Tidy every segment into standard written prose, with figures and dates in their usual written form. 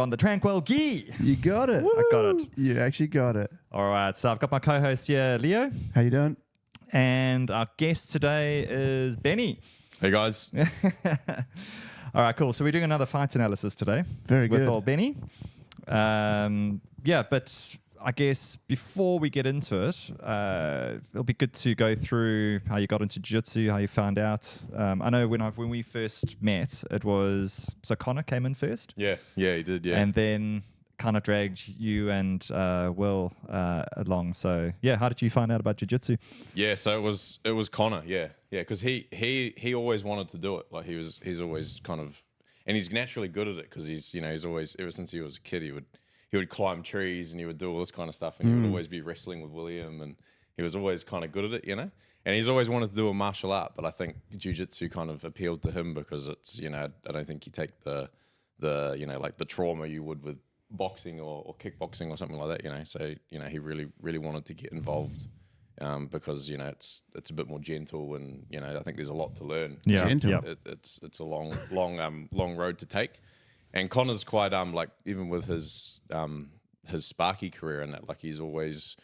on the Tranquil Gi. You got it. I got it. You actually got it. All right, so I've got my co-host here, Leo, How you doing? and our guest today is Benny. Hey guys. All right, cool. So we're doing another fight analysis today. Very with good. old Benny. But I guess before we get into it, it'll be good to go through how you got into jiu-jitsu, how you found out. I know when we first met, it was so Connor came in first, Yeah, he did. Yeah, and then kind of dragged you and Will along. So yeah, how did you find out about jiu-jitsu? yeah. So it was Connor. Yeah, because he always wanted to do it. Like he's always kind of, and he's naturally good at it because he's always, ever since he was a kid, he would climb trees and he would do all this kind of stuff, and he would always be wrestling with William, and he was always kind of good at it, And he's always wanted to do a martial art, but I think jiu-jitsu kind of appealed to him because it's, I don't think you take the like the trauma you would with boxing or kickboxing or something like that, So he really wanted to get involved because it's a bit more gentle, and I think there's a lot to learn. Yeah, Gentle. yeah. It's a long road to take. And Connor's quite like, even with his Sparky career and that, like he's always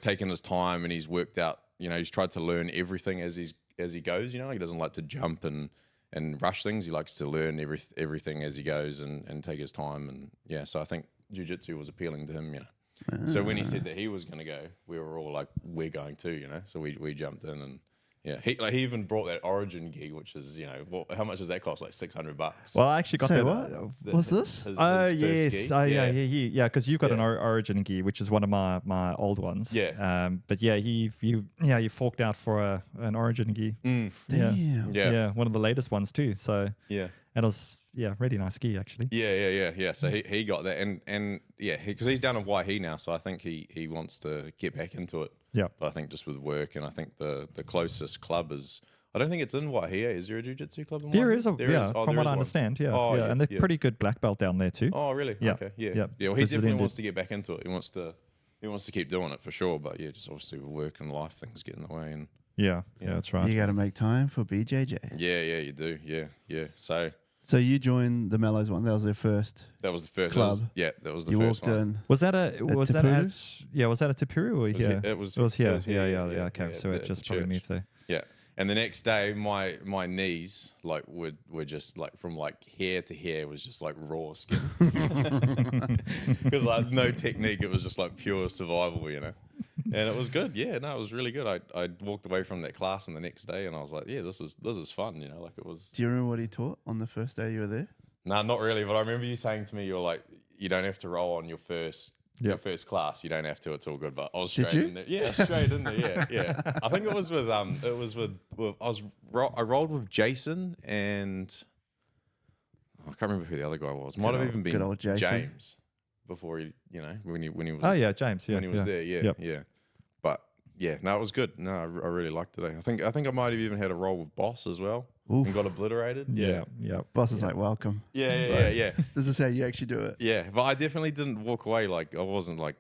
taken his time, and he's worked out, he's tried to learn everything as he goes, he doesn't like to jump and rush things. He likes to learn everything as he goes and take his time, and so I think jiu-jitsu was appealing to him, So when he said that he was going to go, we were all like, we're going too, So we jumped in, and he even brought that Origin gi, which is, how much does that cost? Like $600. Well, I actually got Say that. what? What's this? His Oh first yes, gi. yeah. Because you've got an Yeah. Origin gi, which is one of my old ones. Yeah. But yeah, you forked out for an Origin gi. Mm. Damn. Yeah. One of the latest ones too. So Yeah. and it was really nice gi actually. Yeah. So he got that, and because he's down in Waihi now, so I think he wants to get back into it. Yeah. But I think just with work, and I think the closest club is, I don't think it's in Waihi. Is there a jiu-jitsu club in Waihi? There is There is. Oh, from there what is I one. understand, Oh, and they're pretty good black belt down there too. Oh, really? Yeah. Okay. Yeah. Yeah. Yeah. Well, he Brazilian definitely wants dude. to get back into it. He wants to keep doing it for sure. But yeah, just obviously with work and life, things get in the way. And Yeah, that's right. You got to make time for BJJ. yeah, you do. Yeah. So you joined the Mellows one. That was their first. That was the first Club. That was the You first walked one. in. Was that at Tapuru? was that at Tapuru or here? It was here. it was here, Yeah. Okay, yeah, so the- it just the probably church. moved there. Yeah. And the next day, my knees like were just like from like hair to hair was just like raw skin, because like no technique. It was just like pure survival, And it was good. Yeah, no, it was really good. I walked away from that class, and the next day, and I was like, yeah, this is fun. Like it was. Do you remember what he taught on the first day you were there? Nah, not really. But I remember you saying to me, you're like, you don't have to roll on your first. Your first class, you don't have to. It's all good. But I was straight in there. Yeah, straight in there. Yeah. I think it was with I rolled with Jason, and I can't remember who the other guy was. Might have even been good old Jason. James before he, when he was. Oh yeah, James. Yeah, when he was there. Yeah, Yep. yeah. But yeah, no, it was good. No, I really liked it. I think I might have even had a roll with Boss as well, Oof. and got obliterated. Yeah. Boss is like, welcome. Yeah. This is how you actually do it. Yeah, but I definitely didn't walk away like I wasn't like,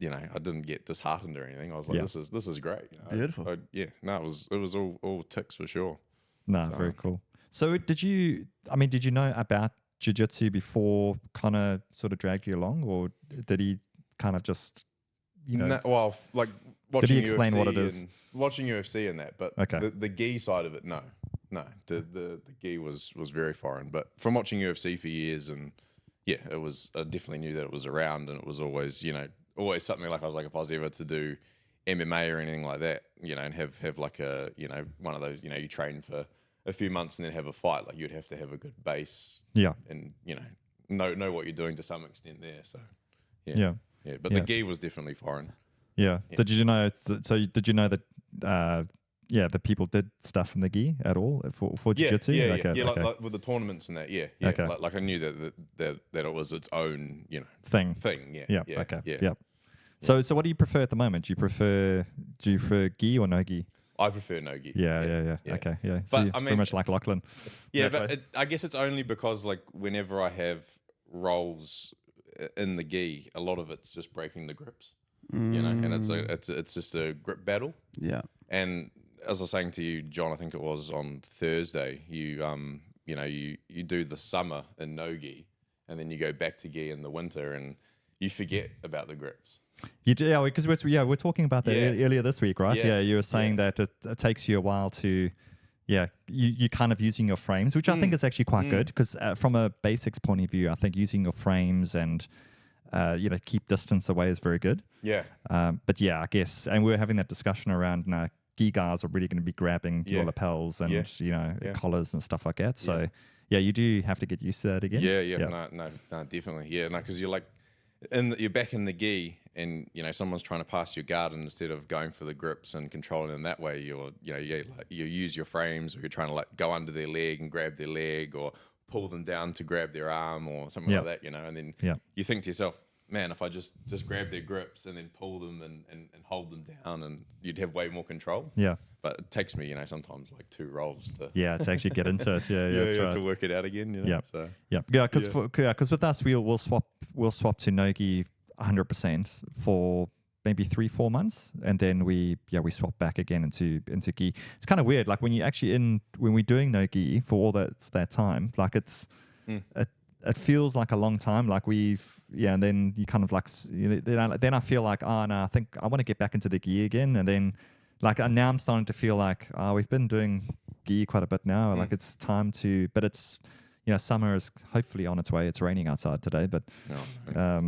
I didn't get disheartened or anything. I was like, Yeah. this is great. Beautiful. It was all ticks for sure. No, So- very cool. So did you know about jiu-jitsu before Connor sort of dragged you along, or did he kind of just, Well, like watching he explain UFC what it is? and watching UFC and that, but Okay. the gi side of it, no, the gi was very foreign. But from watching UFC for years, and yeah, it was. I definitely knew that it was around, and it was always always something like I was like, if I was ever to do MMA or anything like that, and have like a one of those, you train for a few months and then have a fight, like you'd have to have a good base yeah. and know what you're doing to some extent there. So Yeah. but the gi was definitely foreign. Yeah. So did you know? Did you know that? The people did stuff in the gi at all for jiu-jitsu? Yeah, Okay. like with the tournaments and that. Yeah. Okay. Like I knew that it was its own thing. thing. Yeah. Yeah. Okay. Yeah. Yep. So what do you prefer at the moment? Do you prefer gi or no gi? I prefer no gi. Yeah. Okay. Yeah. So But, you're I mean- pretty much like Lachlan. Yeah, Okay. but I guess it's only because like whenever I have rolls in the gi, a lot of it's just breaking the grips. And it's just a grip battle. Yeah. And as I was saying to you, John, I think it was on Thursday, you do the summer in no gi, and then you go back to gi in the winter, and you forget about the grips. You do, yeah, because we're talking about that earlier this week, right? Yeah. You were saying that it takes you a while to, you kind of using your frames, which I think is actually quite good because from a basics point of view, I think using your frames and keep distance away is very good. Yeah. But I guess, and we were having that discussion around gi guys are really going to be grabbing your lapels and collars and stuff like that. So you do have to get used to that again. No, definitely. Yeah, no, because you're like, you're back in the gi, and someone's trying to pass your guard, and instead of going for the grips and controlling them that way, you use your frames, or you're trying to like go under their leg and grab their leg, or pull them down to grab their arm, or something like that, and then you think to yourself, man, if I just grab their grips and then pull them and hold them down, and you'd have way more control. Yeah. But it takes me, sometimes like 2 rolls to to actually get into it. to work it out again. Because with us, we'll swap to no-gi 100% for maybe 3-4 months, and then we swap back again into gi. It's kind of weird, like when we're doing no-gi for all that time, like it feels like a long time, like and then you kind of like then I feel like, oh no, I think I want to get back into the gi again, and then now I'm starting to feel like, we've been doing gi quite a bit now, like it's time to, but it's summer is hopefully on its way. It's raining outside today, but about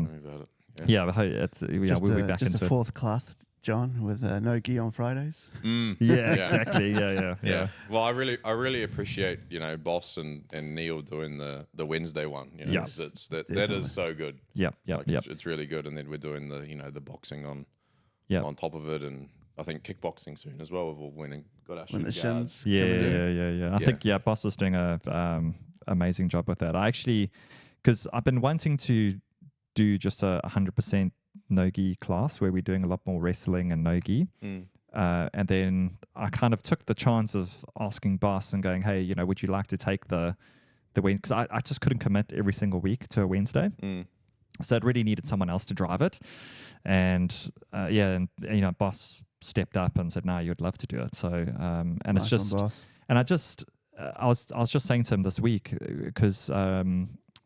it. we'll be back just into a fourth cloth, John, with no gi on Fridays. Exactly. Yeah. Well, I really appreciate Boss and Neil doing the Wednesday one. That is so good. It's really good. And then we're doing the boxing on top of it, and I think kickboxing soon as well. We've all got our shin guards. I think Boss is doing a amazing job with that. I actually, because I've been wanting to do just a 100% no-gi class where we're doing a lot more wrestling and no-gi. And then I kind of took the chance of asking Boss and going, hey, would you like to take the Wednesday? Because I just couldn't commit every single week to a Wednesday. So it really needed someone else to drive it. And Boss stepped up and said, no, you'd love to do it. So, and nice it's just, and I was just saying to him this week, because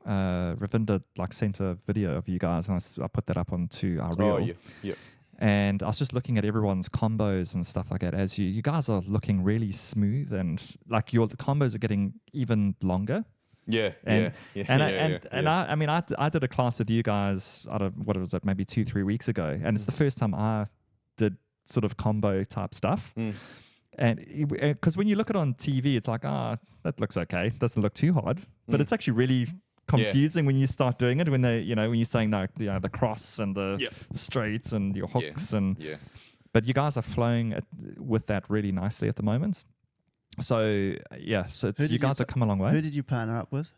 Ravinda sent a video of you guys, and I put that up onto our reel. And I was just looking at everyone's combos and stuff like that. As you guys are looking really smooth, and like the combos are getting even longer. I did a class with you guys. What was it? Maybe 2-3 weeks ago, and it's the first time I did sort of combo type stuff. And because when you look at it on TV, it's like, that looks okay. Doesn't look too hard, but it's actually really confusing when you start doing it. When when you're saying the cross and the straights and your hooks but you guys are flowing with that really nicely at the moment. So you guys have come a long way. Who did you partner up with?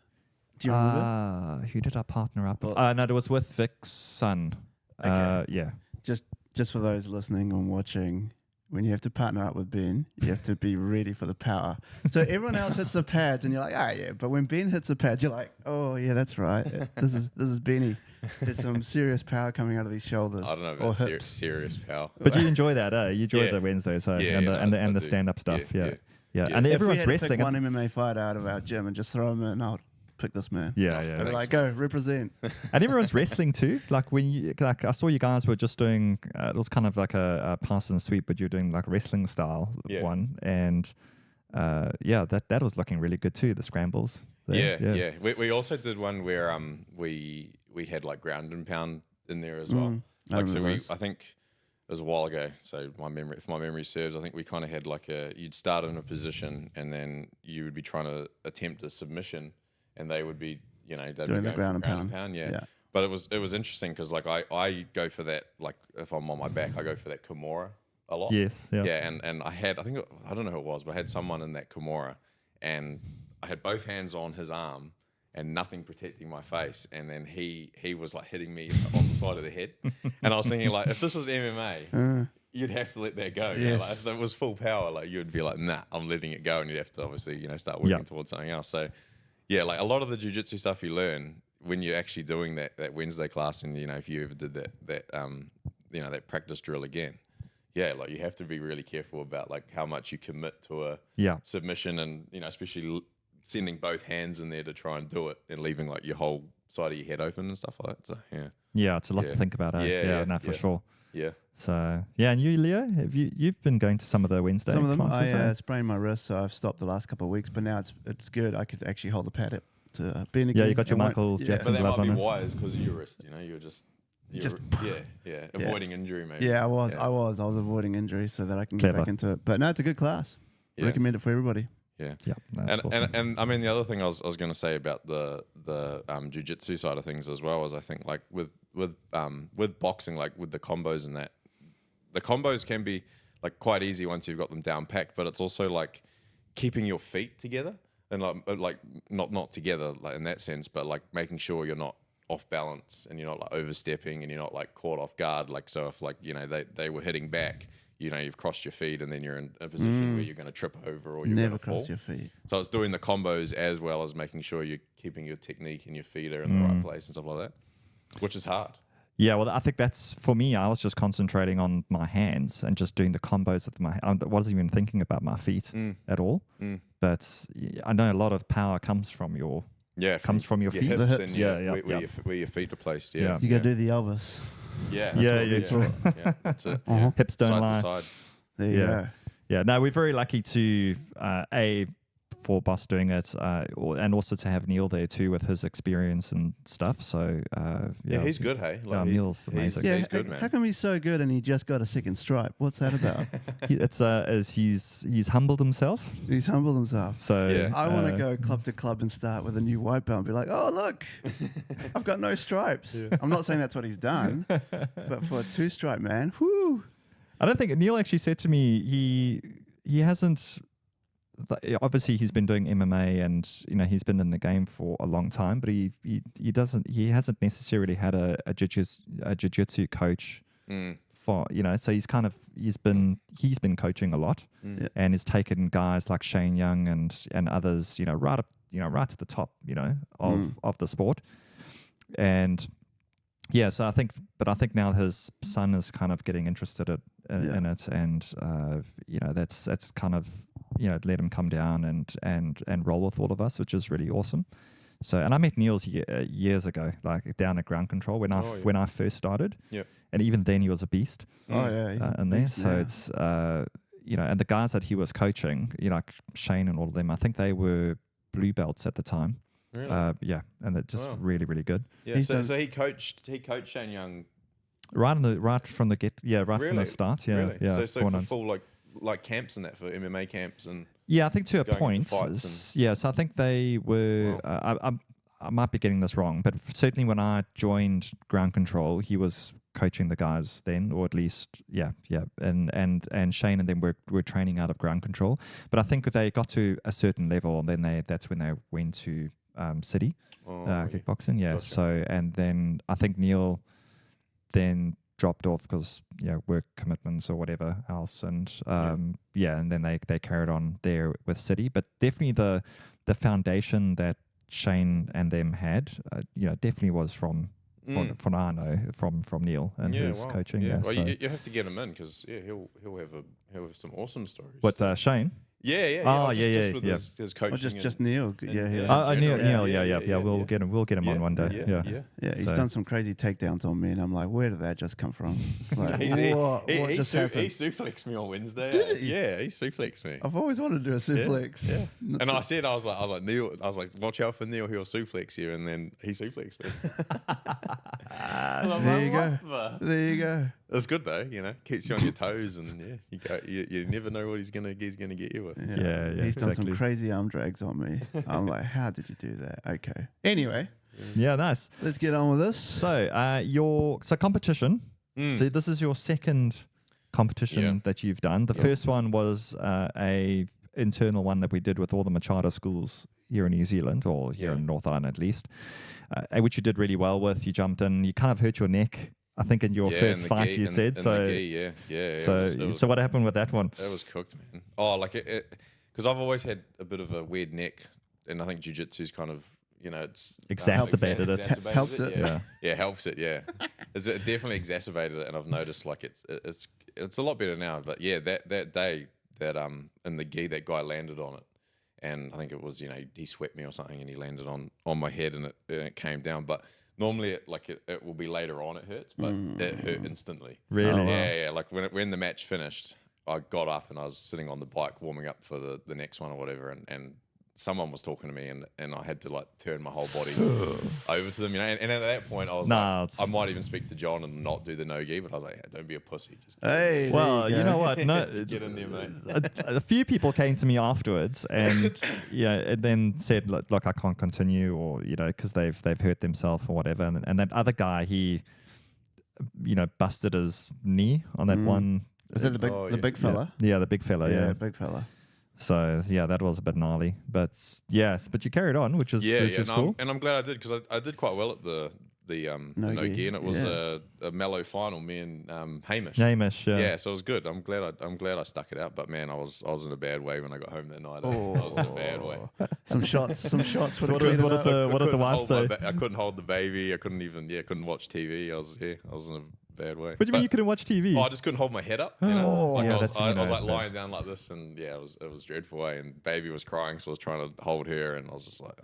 Do you remember? Who did I partner up with? No, it was with Vic's son. Okay. Just for those listening and watching, when you have to partner up with Ben, you have to be ready for the power. So everyone else hits the pads, and you're like, but when Ben hits the pads, you're like, oh yeah, that's right. This is Benny. There's some serious power coming out of these shoulders. I don't know about serious power. But you enjoy that, You enjoy the Wednesdays, and the stand up stuff, And then everyone's wrestling. Pick one MMA fighter out of our gym and just throw him in, I'll pick this man. They're like, go represent. And everyone's wrestling too. Like when you, I saw you guys were just doing. It was kind of like a pass and sweep, but you're doing like wrestling style one, and that was looking really good too. The scrambles. There. We also did one where we had like ground and pound in there as well. I think it was a while ago. So if my memory serves, I think we kind of had like you'd start in a position, and then you would be trying to attempt a submission. And they would be, they'd doing be the ground and pound. But it was interesting because like I go for that, like if I'm on my back, I go for that Kimura a lot. And I don't know who it was, but I had someone in that Kimura, and I had both hands on his arm and nothing protecting my face, and then he was like hitting me on the side of the head, and I was thinking like, if this was MMA. You'd have to let that go. Yes. Like if it was full power, like you'd be like, nah, I'm letting it go, and you'd have to obviously start working towards something else. So. Yeah, like a lot of the jiu-jitsu stuff you learn when you're actually doing that Wednesday class, and if you ever did that practice drill again, like you have to be really careful about like how much you commit to a submission, and especially sending both hands in there to try and do it, and leaving like your whole side of your head open and stuff like that. So Yeah, it's a lot Yeah. to think about. Yeah, No, for yeah. sure. yeah. So yeah, and you, Leo, you've been going to some of the Wednesday Some of them, classes? I sprained my wrist, so I've stopped the last couple of weeks. But now it's good. I could actually hold the pad to Ben again. Yeah, you got your I won't- Michael yeah. Jackson But that glove might be on it. wise because of your wrist. You know, you're just avoiding injury maybe. Yeah, I was. Yeah. I was avoiding injury so that I can Clever. get back into it. But no, it's a good class. Yeah. Recommend it for everybody. Yeah. Yeah, that's awesome. And I mean the other thing I was going to say about the jiu-jitsu side of things as well is I think like with boxing, like with the combos and that, the combos can be like quite easy once you've got them down packed, but it's also like keeping your feet together and like not together like in that sense, but like making sure you're not off balance and you're not like overstepping and you're not like caught off guard. Like so if like they were hitting back, you've crossed your feet and then you're in a position where you're going to trip over or you're Never going to fall. cross your feet. So it's doing the combos as well as making sure you're keeping your technique and your feet are in the right place and stuff like that, which is hard. Yeah, well, I think that's for me. I was just concentrating on my hands and just doing the combos with my. I wasn't even thinking about my feet at all. But I know a lot of power comes from your from your feet. hips The and hips. where your feet are placed. Yeah, Yeah. You got to do the Elvis. yeah, Yeah, that's it. Hips don't Side lie. to side. There you Yeah. go. Yeah, no, we're very lucky to for Boss doing it, and also to have Neil there too with his experience and stuff. So Yeah, he's good. Hey, Yeah, Neil's amazing. Yeah, He's good, man. how come he's so good and he just got a second stripe? What's that about? It's as he's humbled himself. He's humbled himself. So Yeah. I want to go club to club and start with a new white belt and be like, oh, look, I've got no stripes. I'm not saying that's what he's done, but for a 2-stripe man, whoo. I don't think Neil actually said to me he hasn't. Obviously, he's been doing MMA and he's been in the game for a long time, but he hasn't necessarily had a jiu-jitsu coach for So he's been coaching a lot and has taken guys like Shane Young and others right to the top of the sport. And yeah, so I think now his son is kind of getting interested in it, and that's kind of let him come down and roll with all of us, which is really awesome. So, and I met Niels years ago, like down at Ground Control when I first started. Yep. And even then he was a beast. Oh, yeah. He's In there. beast So now. it's and the guys that he was coaching, like Shane and all of them, I think they were blue belts at the time. Really? Yeah, and they're just Wow. really, really good. Yeah. He's So, done- so he coached Shane Young. Right from the from Really? the start. Yeah, Really? yeah. So four for nines. full like camps and that for MMA camps and. Yeah, I think to a going into point. fights Yeah, so I think they were. I might be getting this wrong, but certainly when I joined Ground Control, he was coaching the guys then, or at least and Shane and them were training out of Ground Control. But I think they got to a certain level, and then that's when they went to City kickboxing. Yeah. Gotcha. So and then I think Neil then dropped off because work commitments or whatever else, and and then they carried on there with City. But definitely the foundation that Shane and them had, definitely was from I know from Neil and his wow. coaching. Yeah, Yeah, well, so. you have to get him in because he'll have some awesome stories. What Shane? Yeah. Oh, just, yeah, just yeah, with yeah. his coaching. Or just and- Neil. and- Yeah, and- yeah. Neil, Yeah, We'll get him on one day. Yeah. Yeah, he's So- done some crazy takedowns on me, and I'm like, where did that just come from? Like, He what just he happened? suplexed me on Wednesday. Did he? Yeah, he suplexed me. I've always wanted to do a suplex. Yeah. And I was like, Neil, watch out for Neil, he'll suplex you, and then he suplexed me. There you go. There you go. It's good though, keeps you on your toes, and you never know what he's gonna get you with. Yeah, He's done some exactly. crazy arm drags on me. I'm like, how did you do that? Okay. Anyway, Yeah, nice. let's get on with this. So competition. So this is your second competition Yeah. that you've done. The first one was a internal one that we did with all the Machado schools here in New Zealand, or here in North Island at least, which you did really well with. You jumped in. You kind of hurt your neck, I think, in your first in the fight. gi, you in- said in so. the gi, yeah. So what happened with that one? It was cooked, man. Oh, like it, because I've always had a bit of a weird neck, and I think jiu-jitsu's kind of, it's Exacerbated it. Helped it. Yeah, helps it. Yeah, it definitely exacerbated it, and I've noticed like it's a lot better now. But yeah, that day that in the gi, that guy landed on it, and I think it was, he swept me or something, and he landed on my head, and it came down. But normally, it will be later on it hurts, but it hurt instantly. Really? Oh, wow. Yeah. Like when the match finished, I got up and I was sitting on the bike warming up for the next one or whatever, and someone was talking to me, and I had to like turn my whole body over to them, and at that point I was like, I might even speak to John and not do the no-gi, but I was like, don't be a pussy. Just Hey, Well, you know what? No, get in there, mate. a few people came to me afterwards and and then said, look, I can't continue, or because they've hurt themselves or whatever. And that other guy, he busted his knee on that one. Is that the big fella? Yeah, the big fella. Yeah. Big fella. So that was a bit gnarly, but but you carried on, which is cool. And I'm glad I did, because I did quite well at the no-gi, and it was a mellow final. Me and Hamish. Yeah. So it was good. I'm glad I stuck it out. But man, I was in a bad way when I got home that night. I was in a bad way. Some shots. So what did the wife say? I couldn't hold the baby. I couldn't watch TV. I was in a bad way. What do you mean you couldn't watch TV? I just couldn't hold my head up. I was like lying down like this, and it was dreadful way. And baby was crying, so I was trying to hold her, and I was just like,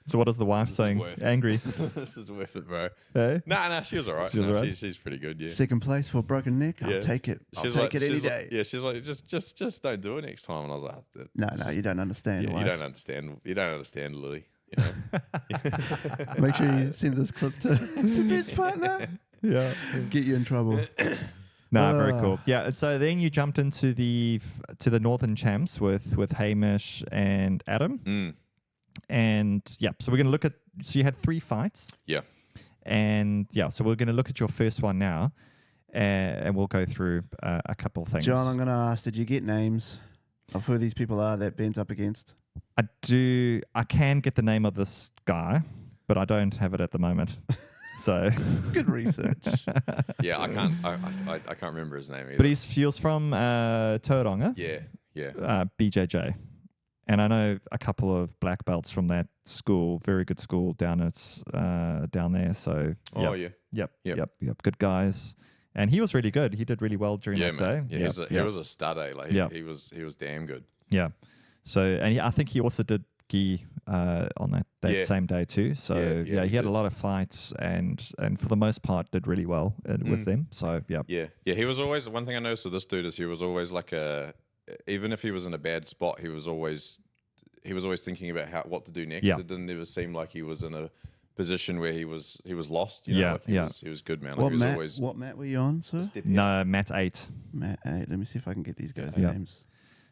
So what is the wife saying? Angry. This is worth it, bro. Hey? Nah, she was all right. She's pretty good. Yeah. Second place for a broken neck. I'll take it. I'll take it any day. Yeah, she's like, just don't do it next time. And I was like, no, you don't understand. Yeah, you don't understand. You don't understand, Lily. Make sure you send this clip to Ben's partner. Yeah. Get you in trouble. Very cool. Yeah. So then you jumped into the Northern Champs with Hamish and Adam. And so we're going to look at. So you had 3 fights. Yeah. And so we're going to look at your first one now, and we'll go through a couple of things. John, I'm going to ask: did you get names of who these people are that Ben's up against? I do. I can get the name of this guy, but I don't have it at the moment. So good research. Yeah, I can't remember his name either. But he was from Tauranga. Yeah. BJJ. And I know a couple of black belts from that school, very good school down there. So yep, good guys. And he was really good. He did really well during that day. Yeah, he was a stud. Like he was damn good. Yeah. So I think he also did gi on that same day too. So he had a lot of fights and for the most part did really well with them. So yeah. He was always, one thing I noticed with this dude is he was always like even if he was in a bad spot, he was always thinking about what to do next. Yeah. It didn't ever seem like he was in a position where he was lost. He was good, man. What mat were you on, sir? No, Mat 8. Mat 8. Let me see if I can get these guys' names.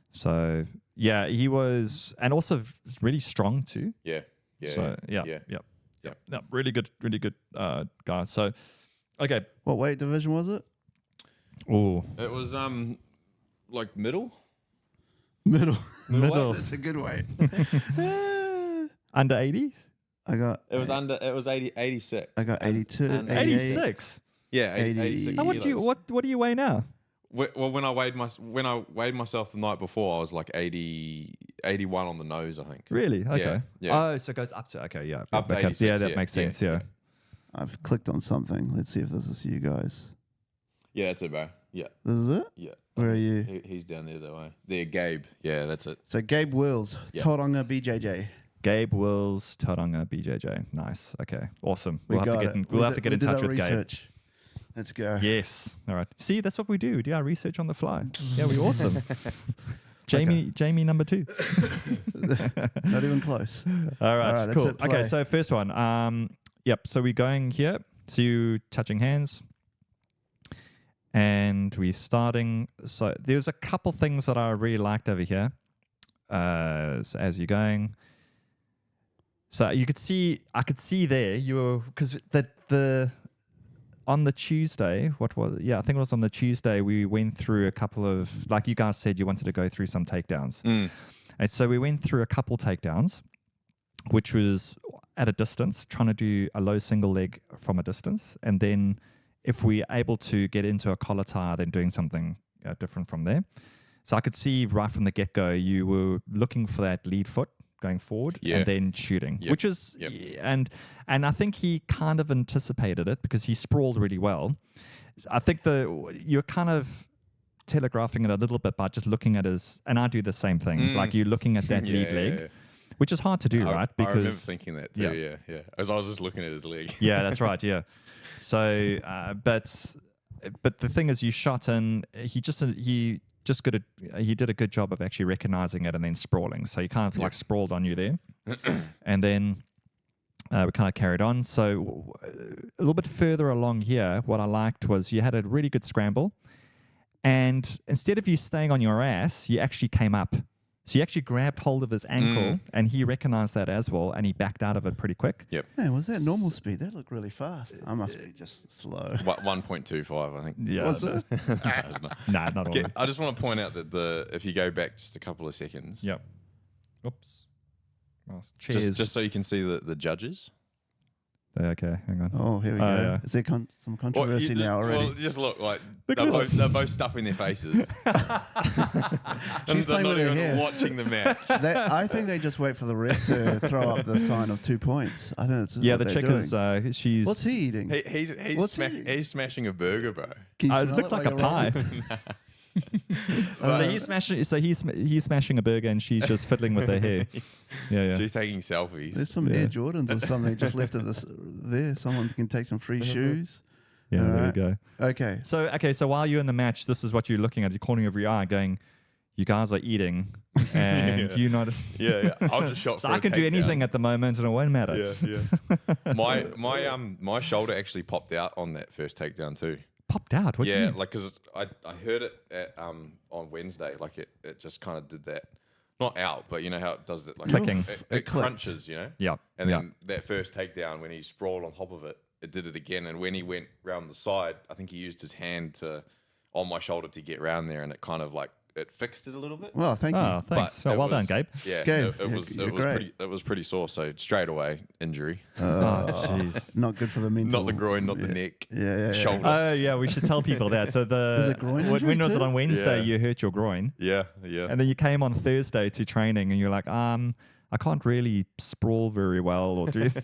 So he was, and also really strong too. Yeah. So no, really good guy. So okay, what weight division was it? Oh, it was like middle. That's a good weight. Under 80s. It was 86. I got 82. 86. Yeah, 86. How what do you weigh now? Well, when I weighed myself the night before, I was like 81 on the nose, I think. Really? Okay. Yeah. Oh, so it goes up to up to 86. Yeah, that makes sense. Yeah. I've clicked on something. Let's see if this is you guys. Yeah, that's it, bro. Yeah. This is it? Yeah. Where are you? He's down there that way. There, Gabe. Yeah, that's it. So Gabe Wills, Tauranga BJJ. Gabe Wills, Tauranga BJJ. Nice. Okay. Awesome. We'll have to get in touch with Gabe. Let's go. Yes. All right. See, that's what we do. We do our research on the fly. Yeah, we're awesome. Jamie number 2. Not even close. All right. Cool. That's it, Okay. So first one. So we're going here. So you touching hands. And we're starting. So there's a couple things that I really liked over here. So as you're going. So I could see there you were, because on the Tuesday, what was it? Yeah, I think it was on the Tuesday, we went through a couple of, like you guys said, you wanted to go through some takedowns. And so we went through a couple takedowns, which was at a distance, trying to do a low single leg from a distance. And then if we're able to get into a collar tie, then doing something different from there. So I could see right from the get-go, you were looking for that lead foot going forward and then shooting, which is, and I think he kind of anticipated it because he sprawled really well. I think you're kind of telegraphing it a little bit by just looking at his, and I do the same thing. Like you're looking at that lead leg, which is hard to do, right? Because I remember thinking that too. Yeah. As I was just looking at his leg. Yeah, that's right. Yeah. So, but the thing is, you shot in. He did a good job of actually recognizing it and then sprawling. So he kind of like sprawled on you there, and then we kind of carried on. So a little bit further along here, what I liked was you had a really good scramble, and instead of you staying on your ass, you actually came up. So you actually grabbed hold of his ankle, and he recognized that as well, and he backed out of it pretty quick. Yep. Man, was that normal speed? That looked really fast. I must be just slow. 1.25, I think. Yeah. Was it? Nah, not all. I just want to point out that if you go back just a couple of seconds. Yep. Oops. Well, cheers. Just so you can see the judges. Okay, hang on. Oh, here we go. Yeah. Is there some controversy now already? Well, just look like they're both stuffing their faces. And they're not even watching the match. I think they just wait for the ref to throw up the sign of 2 points. I think that's Yeah, what the they're chick is, doing. she's... What's he eating? He's smashing a burger, bro. Can you it smell looks like a while pie. you're rolling? So he's smashing a burger and she's just fiddling with her hair. Yeah. She's taking selfies. There's some Air Jordans or something just left of this there. Someone can take some free shoes. Yeah, All there you right. go. Okay. So while you're in the match, this is what you're looking at, the corner of your eye going, you guys are eating and you not... Yeah. I'll just shot So for I a can do anything takedown. at the moment and it won't matter. Yeah. My shoulder actually popped out on that first takedown too. Popped out? What do you mean? Like because I heard it at, on Wednesday, like it just kind of did that, not out, but you know how it does that, like Clicking. It crunches, you know. Yeah. And then that first takedown, when he sprawled on top of it, it did it again. And when he went round the side, I think he used his hand on my shoulder to get round there, and it kind of like it fixed it a little bit. Well, thank you. Oh, thanks. But Oh, well it done, was- Gabe. Yeah, Gabe, it was pretty sore. So straight away injury, Oh, jeez. Not good for the mental. not the groin, not the neck, Yeah. shoulder. Oh, yeah, we should tell people that. So Was it groin injury when was it too? on Wednesday Yeah. you hurt your groin? yeah. And then you came on Thursday to training and you're like, I can't really sprawl very well or do. So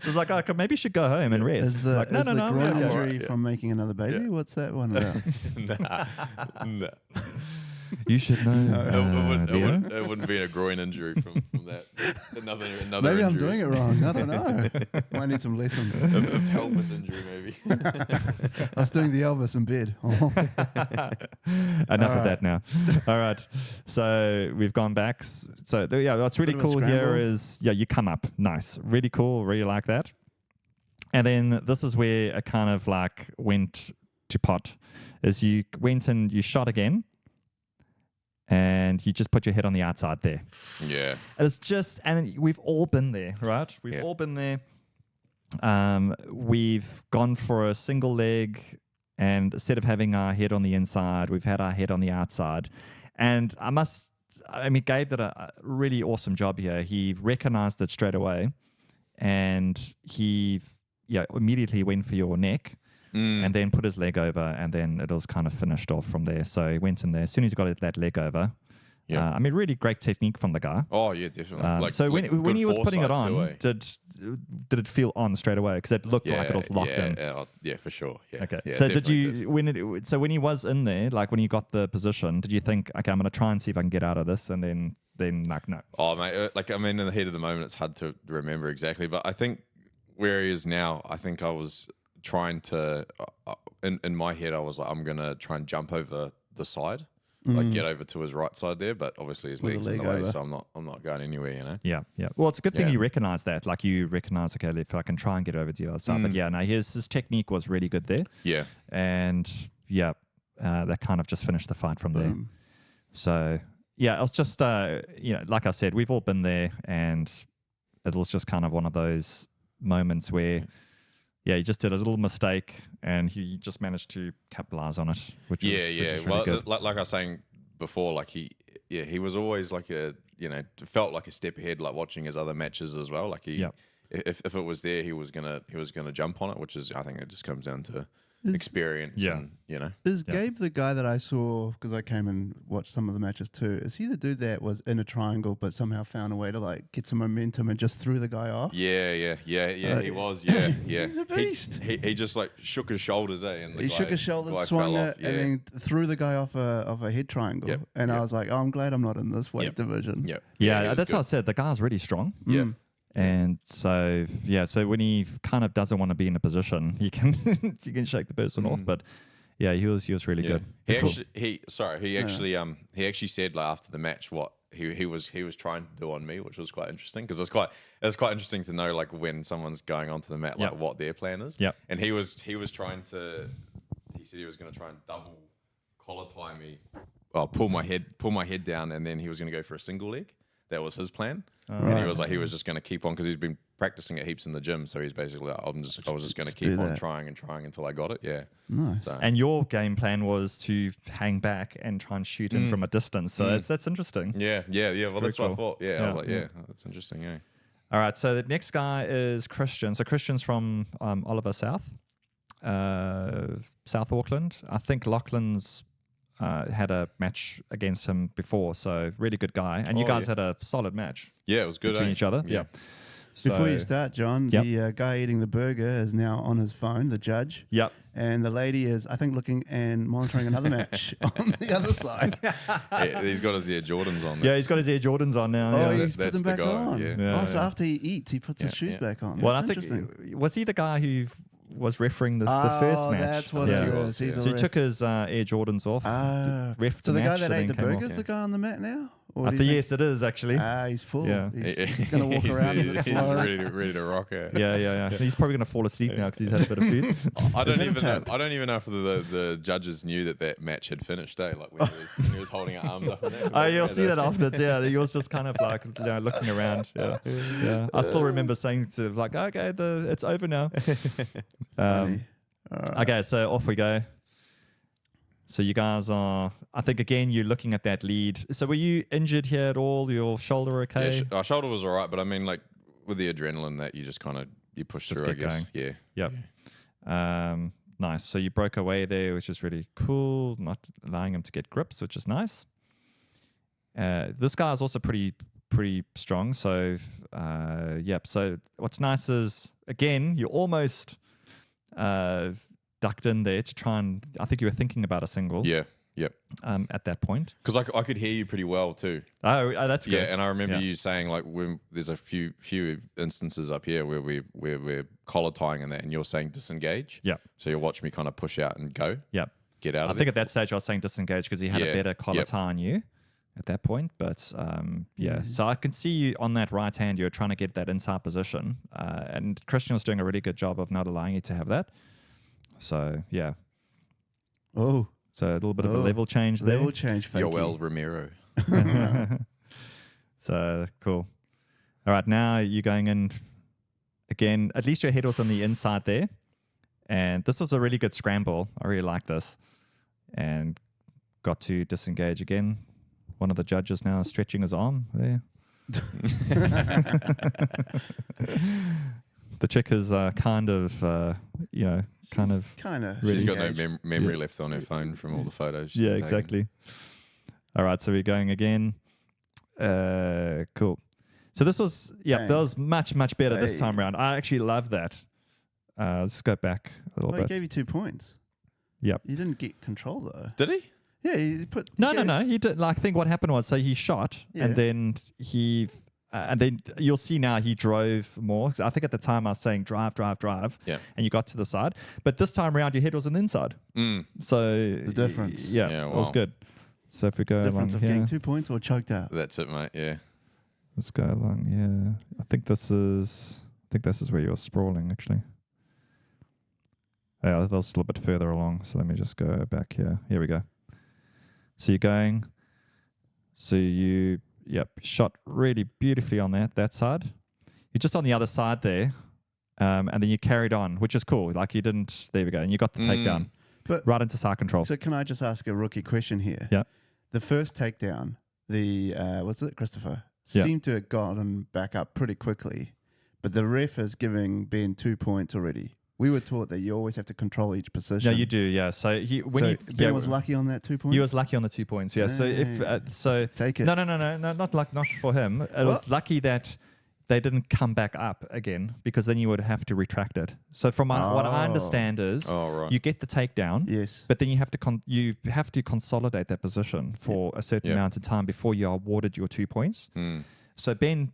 it's like, okay, maybe you should go home and rest. Is the, like, is the I'm groin okay. injury Alright, yeah. from making another baby? Yeah. What's that one about? Nah. You should know. Leo. It wouldn't be a groin injury from that. Another Maybe I'm injury. doing it wrong. I don't know. Might need some lessons. A pelvis injury, maybe. I was doing the Elvis in bed. Oh. Enough of that now. All right. So we've gone back. So yeah, what's really Bit of a cool here scramble. is, you come up. Nice. Really cool. Really like that. And then this is where it kind of like went to pot, is you went and you shot again and you just put your head on the outside there. Yeah. It's just, and we've all been there, right? We've Yeah. all been there. We've gone for a single leg, and instead of having our head on the inside, we've had our head on the outside. And Gabe did a really awesome job here. He recognized it straight away, and he immediately went for your neck. And then put his leg over, and then it was kind of finished off from there. So he went in there. As soon as he got that leg over, really great technique from the guy. Oh yeah, definitely. So when good he was putting it foresight on, too, did it feel on straight away? Because it looked like it was locked in. Yeah, for sure. Yeah. Okay. Yeah, So did definitely you when he was in there, like when he got the position, did you think, okay, I'm going to try and see if I can get out of this, and then like no? Oh mate, in the heat of the moment, it's hard to remember exactly, but I think where he is now, I think I was trying to in my head I was like, I'm gonna try and jump over the side, like get over to his right side there, but obviously his With leg's the in the leg way, over. so I'm not going anywhere, you know. Yeah. Well, it's a good thing Yeah. you recognize that. Like you recognize, okay, if I can try and get over to the other side. But yeah, no, his technique was really good there. Yeah. And that kind of just finished the fight from there. Boom. So yeah, it was just like I said, we've all been there, and it was just kind of one of those moments where you just did a little mistake and he just managed to capitalize on it, which was really Well, good. like I was saying before, like he was always like felt like a step ahead, like watching his other matches as well. Like if it was there, he was gonna jump on it, which is, I think it just comes down to experience. Yeah. And, you know. Is Gabe the guy that I saw, because I came and watched some of the matches too, is he the dude that was in a triangle but somehow found a way to like get some momentum and just threw the guy off? Yeah. He was. Yeah. He's a beast. He just like shook his shoulders, And He shook his shoulders, swung it, and then threw the guy off a head triangle. Yep. And I was like, oh, I'm glad I'm not in this weight division. Yep. Yeah, he was that's good. what I said. The guy's really strong. Yeah. And so so when he kind of doesn't want to be in a position, he can you can shake the person off. But yeah, he was really good. He actually said like, after the match what he was trying to do on me, which was quite interesting because it's quite interesting to know like when someone's going onto the mat like what their plan is. Yep. And he said he was going to try and double collar tie me, pull my head down, and then he was going to go for a single leg. That was his plan. And he was just going to keep on because he's been practicing it heaps in the gym. So he's basically like, I was just going to keep on trying until I got it. Yeah. Nice. So, And your game plan was to hang back and try and shoot him from a distance. So that's interesting. yeah. Well, that's what I cool. thought. Yeah. I was like, that's interesting. Yeah. All right. So the next guy is Christian. So Christian's from Oliver South, South Auckland. I think Lachlan's had a match against him before, so really good guy. And you guys had a solid match. Yeah, it was good between each other. Yeah. Before you start, John, Yep. the guy eating the burger is now on his phone, the judge. Yep. And the lady is, I think, looking and monitoring another match on the other side. He's got his Air Jordans on. Yeah, he's got his Air Jordans on now. Oh, yeah. he's put them that's the back guy, on. yeah. So after he eats, he puts his shoes back on. Well, I That's think interesting. was he the guy who was refereeing the first match? That's what Yeah. it He is. was, He's yeah. a So he ref. took his Air Jordans off. Ref So the guy match, that and ate then the came burger is off. the guy on the mat now? Or I do you think think- yes, it is actually. He's full. Yeah. He's going to walk around a bit He's slower. ready to rock it. Yeah. He's probably gonna fall asleep now because he's had a bit of food. I don't even know. tab. I don't even know if the judges knew that match had finished. Like when he was holding her arms up. And that, Oh, you'll see that afterwards. Yeah, he was just kind of like looking around. Yeah. I still remember saying to like, okay, it's over now. Funny. Okay, so off we go. So you guys are, I think again, you're looking at that lead. So were you injured here at all? Your shoulder okay? Yeah, our shoulder was all right, but I mean, like with the adrenaline, that you just kind of push Just through. I get guess. going. Yeah. Yep. Nice. So you broke away there, which is really cool. Not allowing him to get grips, which is nice. This guy is also pretty strong. So, yep. So what's nice is, again, you almost ducked in there to try and, I think you were thinking about a single. Yeah. Yep. At that point. Because I could hear you pretty well too. Oh, that's good. Yeah, and I remember you saying like when there's a few instances up here where we're collar tying and that, and you're saying disengage. Yeah. So you'll watch me kind of push out and go. Yep. Get out. I think at that stage I was saying disengage because he had a better collar tie on you at that point. But so I can see you on that right hand. You're trying to get that inside position, and Christian was doing a really good job of not allowing you to have that. So yeah. Oh. So a little bit of a level change there. Level change, Fakey. Yoel Romero. So cool. All right, now you're going in again. At least your head was on the inside there, and this was a really good scramble. I really like this, and got to disengage again. One of the judges now is stretching his arm there. The chick is kind of really She's got no memory left on her phone from all the photos. she's taken. exactly. All right, so we're going again. Cool. So this was that was much better this time around. I actually love that. Let's go back a little Well, he bit. gave you 2 points. Yep. You didn't get control though. Did he? Yeah, he put. No. He did. Like, I think what happened was, so he shot, and then and then you'll see now he drove more. 'Cause I think at the time I was saying drive. Yeah. And you got to the side, but this time around your head was on the inside. So The difference. Yeah, it was good. So if we go Difference along of here, getting 2 points or choked out. That's it, mate. Yeah. let's go along. Yeah, I think this is where you're sprawling actually. Yeah, that was a little bit further along. So let me just go back here. Here we go. So you're going. So you shot really beautifully on that side. You're just on the other side there, and then you carried on, which is cool. Like you didn't. There we go, and you got the takedown, But right into side control. So can I just ask a rookie question here? Yeah. The first takedown, what's it, Christopher, Yeah. seemed to have gotten back up pretty quickly, but the ref is giving Ben 2 points already We were taught that you always have to control each position. Yeah, you do. Yeah. So Ben was lucky on that 2 points. He was lucky on the 2 points. Yeah. So Take it. No, not for him. It was lucky that they didn't come back up again, because then you would have to retract it. So from what I understand is, you get the takedown, Yes. but then you have to consolidate that position for a certain amount of time before you are awarded your 2 points. So Ben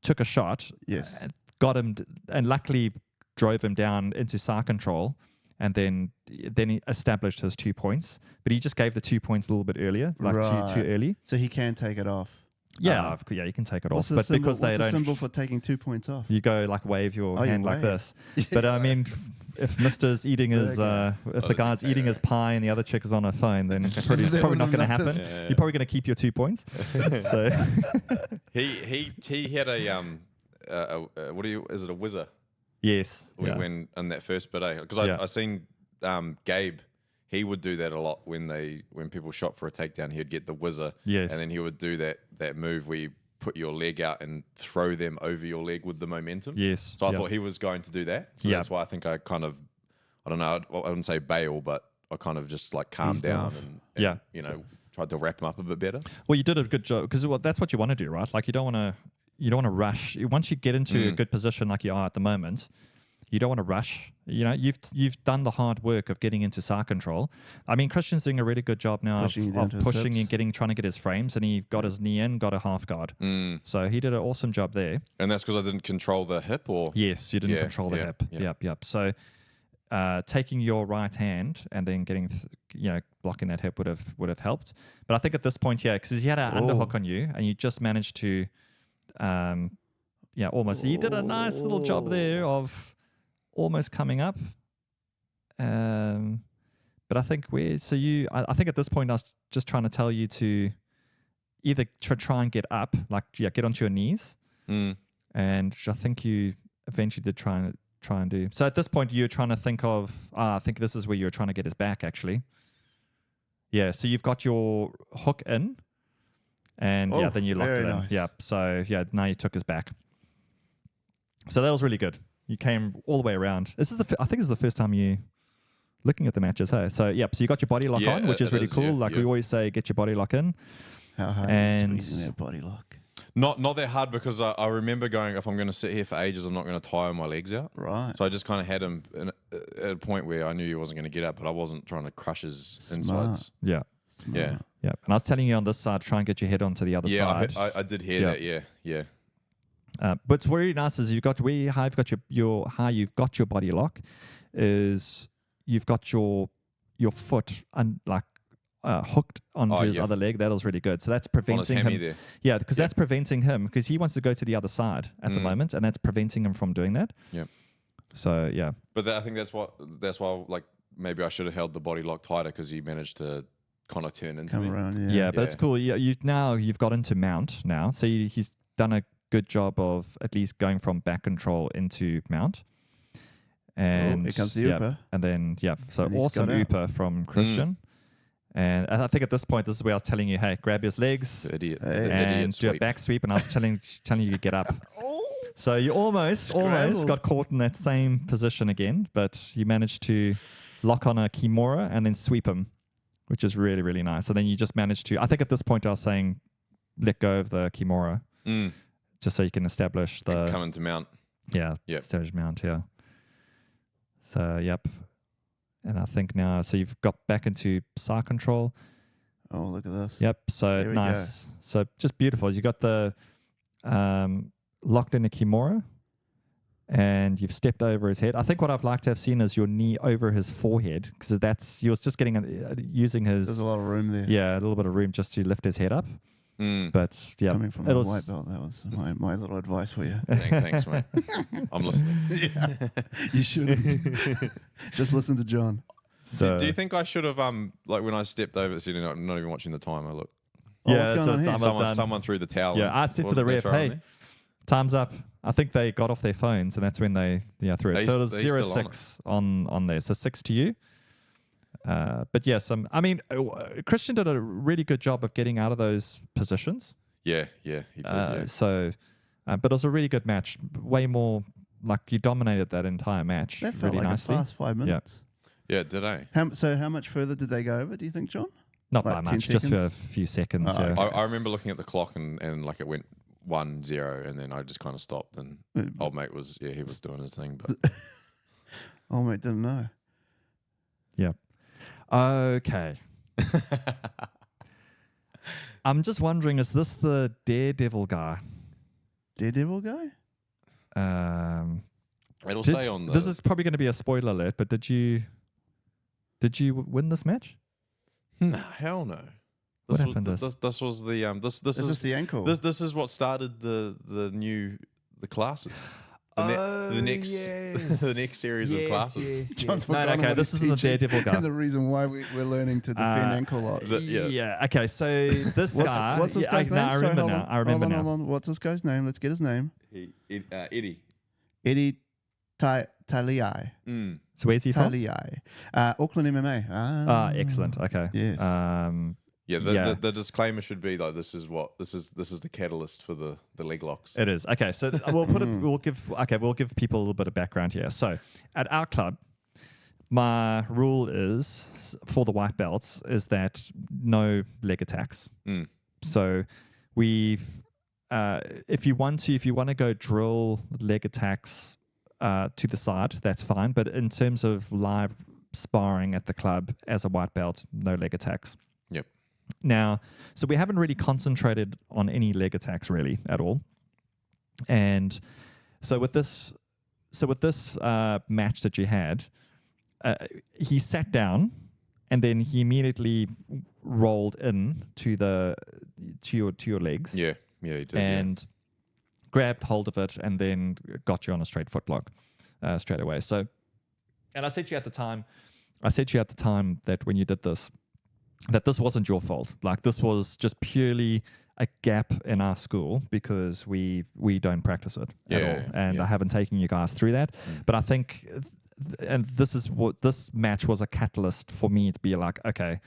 took a shot, Yes. got him, and luckily drove him down into side control, and then he established his 2 points. But he just gave the 2 points a little bit earlier, too early. So he can take it off. Yeah, you can take it off. But symbol, because they what's don't, the symbol for taking 2 points off? you go like wave your hand like this. But I mean, if Mister's eating his, if the guy's eating his pie and the other chick is on her phone, then it's probably not going to happen. Yeah. You're probably going to keep your 2 points. So he had a is it a whizzer? yes, When in that first bit, because I seen Gabe, he would do that a lot when people shot for a takedown. He'd get the whizzer, Yes. and then he would do that move where you put your leg out and throw them over your leg with the momentum. Yes. So I thought he was going to do that. So that's why I think I kind of, I don't know, I wouldn't say bail, but I kind of just like calmed down and tried to wrap him up a bit better. Well, you did a good job, because that's what you want to do, right? Like you don't want to rush. Once you get into a good position like you are at the moment, you don't want to rush. You know, you've done the hard work of getting into side control. I mean, Christian's doing a really good job now of pushing and trying to get his frames, and he got his knee in, got a half guard. So he did an awesome job there. And that's because I didn't control the hip, or yes, you didn't control the hip. Yep. So taking your right hand and then getting blocking that hip would have helped. But I think at this point, because he had an underhook on you, and you just managed to, almost. He did a nice little job there of almost coming up. But I think I think at this point I was just trying to tell you to either try and get up, get onto your knees, and I think you eventually did try and do. So at this point you're trying to think of, I think this is where you're trying to get his back actually. Yeah, so you've got your hook in, and then you locked it in. Nice. Yeah, so now you took his back. So that was really good. You came all the way around. I think this is the first time you looking at the matches, hey? So so you got your body lock on, which is really cool. We always say, get your body lock in. How hard is squeezing that body lock? Not that hard, because I remember going, if I'm going to sit here for ages, I'm not going to tire my legs out. Right. So I just kind of had him at a point where I knew he wasn't going to get up, but I wasn't trying to crush his insides. Yeah. Smart. Yeah. Yeah. And I was telling you on this side, try and get your head onto the other side. Yeah, I did hear that. Yeah. But what's really nice is how you've got your body lock is you've got your foot hooked onto his other leg. That was really good. So that's preventing him. There. Yeah, because that's preventing him, because he wants to go to the other side at the moment, and that's preventing him from doing that. Yeah. So yeah. But I think that's why like maybe I should have held the body lock tighter, because he managed to kind of turn into me. Around, yeah, but it's cool. You've got into mount now, so he's done a good job of at least going from back control into mount. And here comes the Upa. And then so awesome Upa from Christian. And I think at this point, this is where I was telling you, hey, grab his legs and do a back sweep, and I was telling you to get up. So you almost got caught in that same position again, but you managed to lock on a Kimura and then sweep him, which is really, really nice. And then you just managed to, I think at this point I was saying, let go of the Kimura, just so you can establish the... Come into mount. Yeah, stage mount, yeah. So, yep. And I think now, so you've got back into side control. Oh, look at this. Yep, so nice. So just beautiful. You got the locked in a Kimura, and you've stepped over his head. I think what I've liked to have seen is your knee over his forehead, because he was just using his... There's a lot of room there. Yeah, a little bit of room just to lift his head up. But yeah, coming from a white belt, that was my little advice for you. Thanks, mate. I'm listening. You shouldn't. Just listen to John. So, do you think I should have like when I stepped over, so I'm not even watching the timer? Look. What's going on here? Someone threw the towel. Yeah, I said to the ref, "Hey, time's up." I think they got off their phones, and that's when they threw it. So it was 0-6 on there. So 6 to you. But yes, Christian did a really good job of getting out of those positions. Yeah, he did. So, but it was a really good match. Way more like you dominated that entire match That felt really like nicely. a fast 5 minutes. Yeah, did I? So how much further did they go over, do you think, John? Not Like by 10 much, just for a seconds? few seconds. Oh, yeah. okay. I remember looking at the clock and like it went 1-0, and then I just kind of stopped. And old mate was he was doing his thing, but Oh, mate, didn't know. Yeah. Okay. I'm just wondering, is this the Daredevil guy? Daredevil guy? it'll Did- say on the. this is probably going to be a spoiler alert, but did you win this match? No, hell no. What This was, happened? this was the this Is is this the ankle? this is what started the classes. The next yes. the next series of classes. John's No, forgotten okay, what this he's isn't the teaching Daredevil guy. And the reason why we're learning to defend ankle locks. Yeah. Okay, so this guy. What's this yeah, guy's no, name? I Sorry, remember hold now. on. I remember Hold on, now. hold on. What's this guy's name? Let's get his name. Eddie. Eddie Taliai. So where's he from? Taliai. Auckland MMA. Ah, excellent. Okay. Yes. Yeah, Yeah. the disclaimer should be like this is the catalyst for the leg locks. It is. Okay, so we'll give people a little bit of background here. So at our club, my rule is for the white belts is that no leg attacks. So if you want to go drill leg attacks to the side, that's fine. But in terms of live sparring at the club as a white belt, no leg attacks. Yep. Now, so we haven't really concentrated on any leg attacks really at all. And so with this match that you had, he sat down and then he immediately rolled in to your legs. Yeah, he did. And grabbed hold of it and then got you on a straight footlock straight away. So, and I said to you at the time that when you did this, that this wasn't your fault. Like this was just purely a gap in our school because we don't practice it at all. And I haven't taken you guys through that. But I think, and this match was a catalyst for me to be like, okay,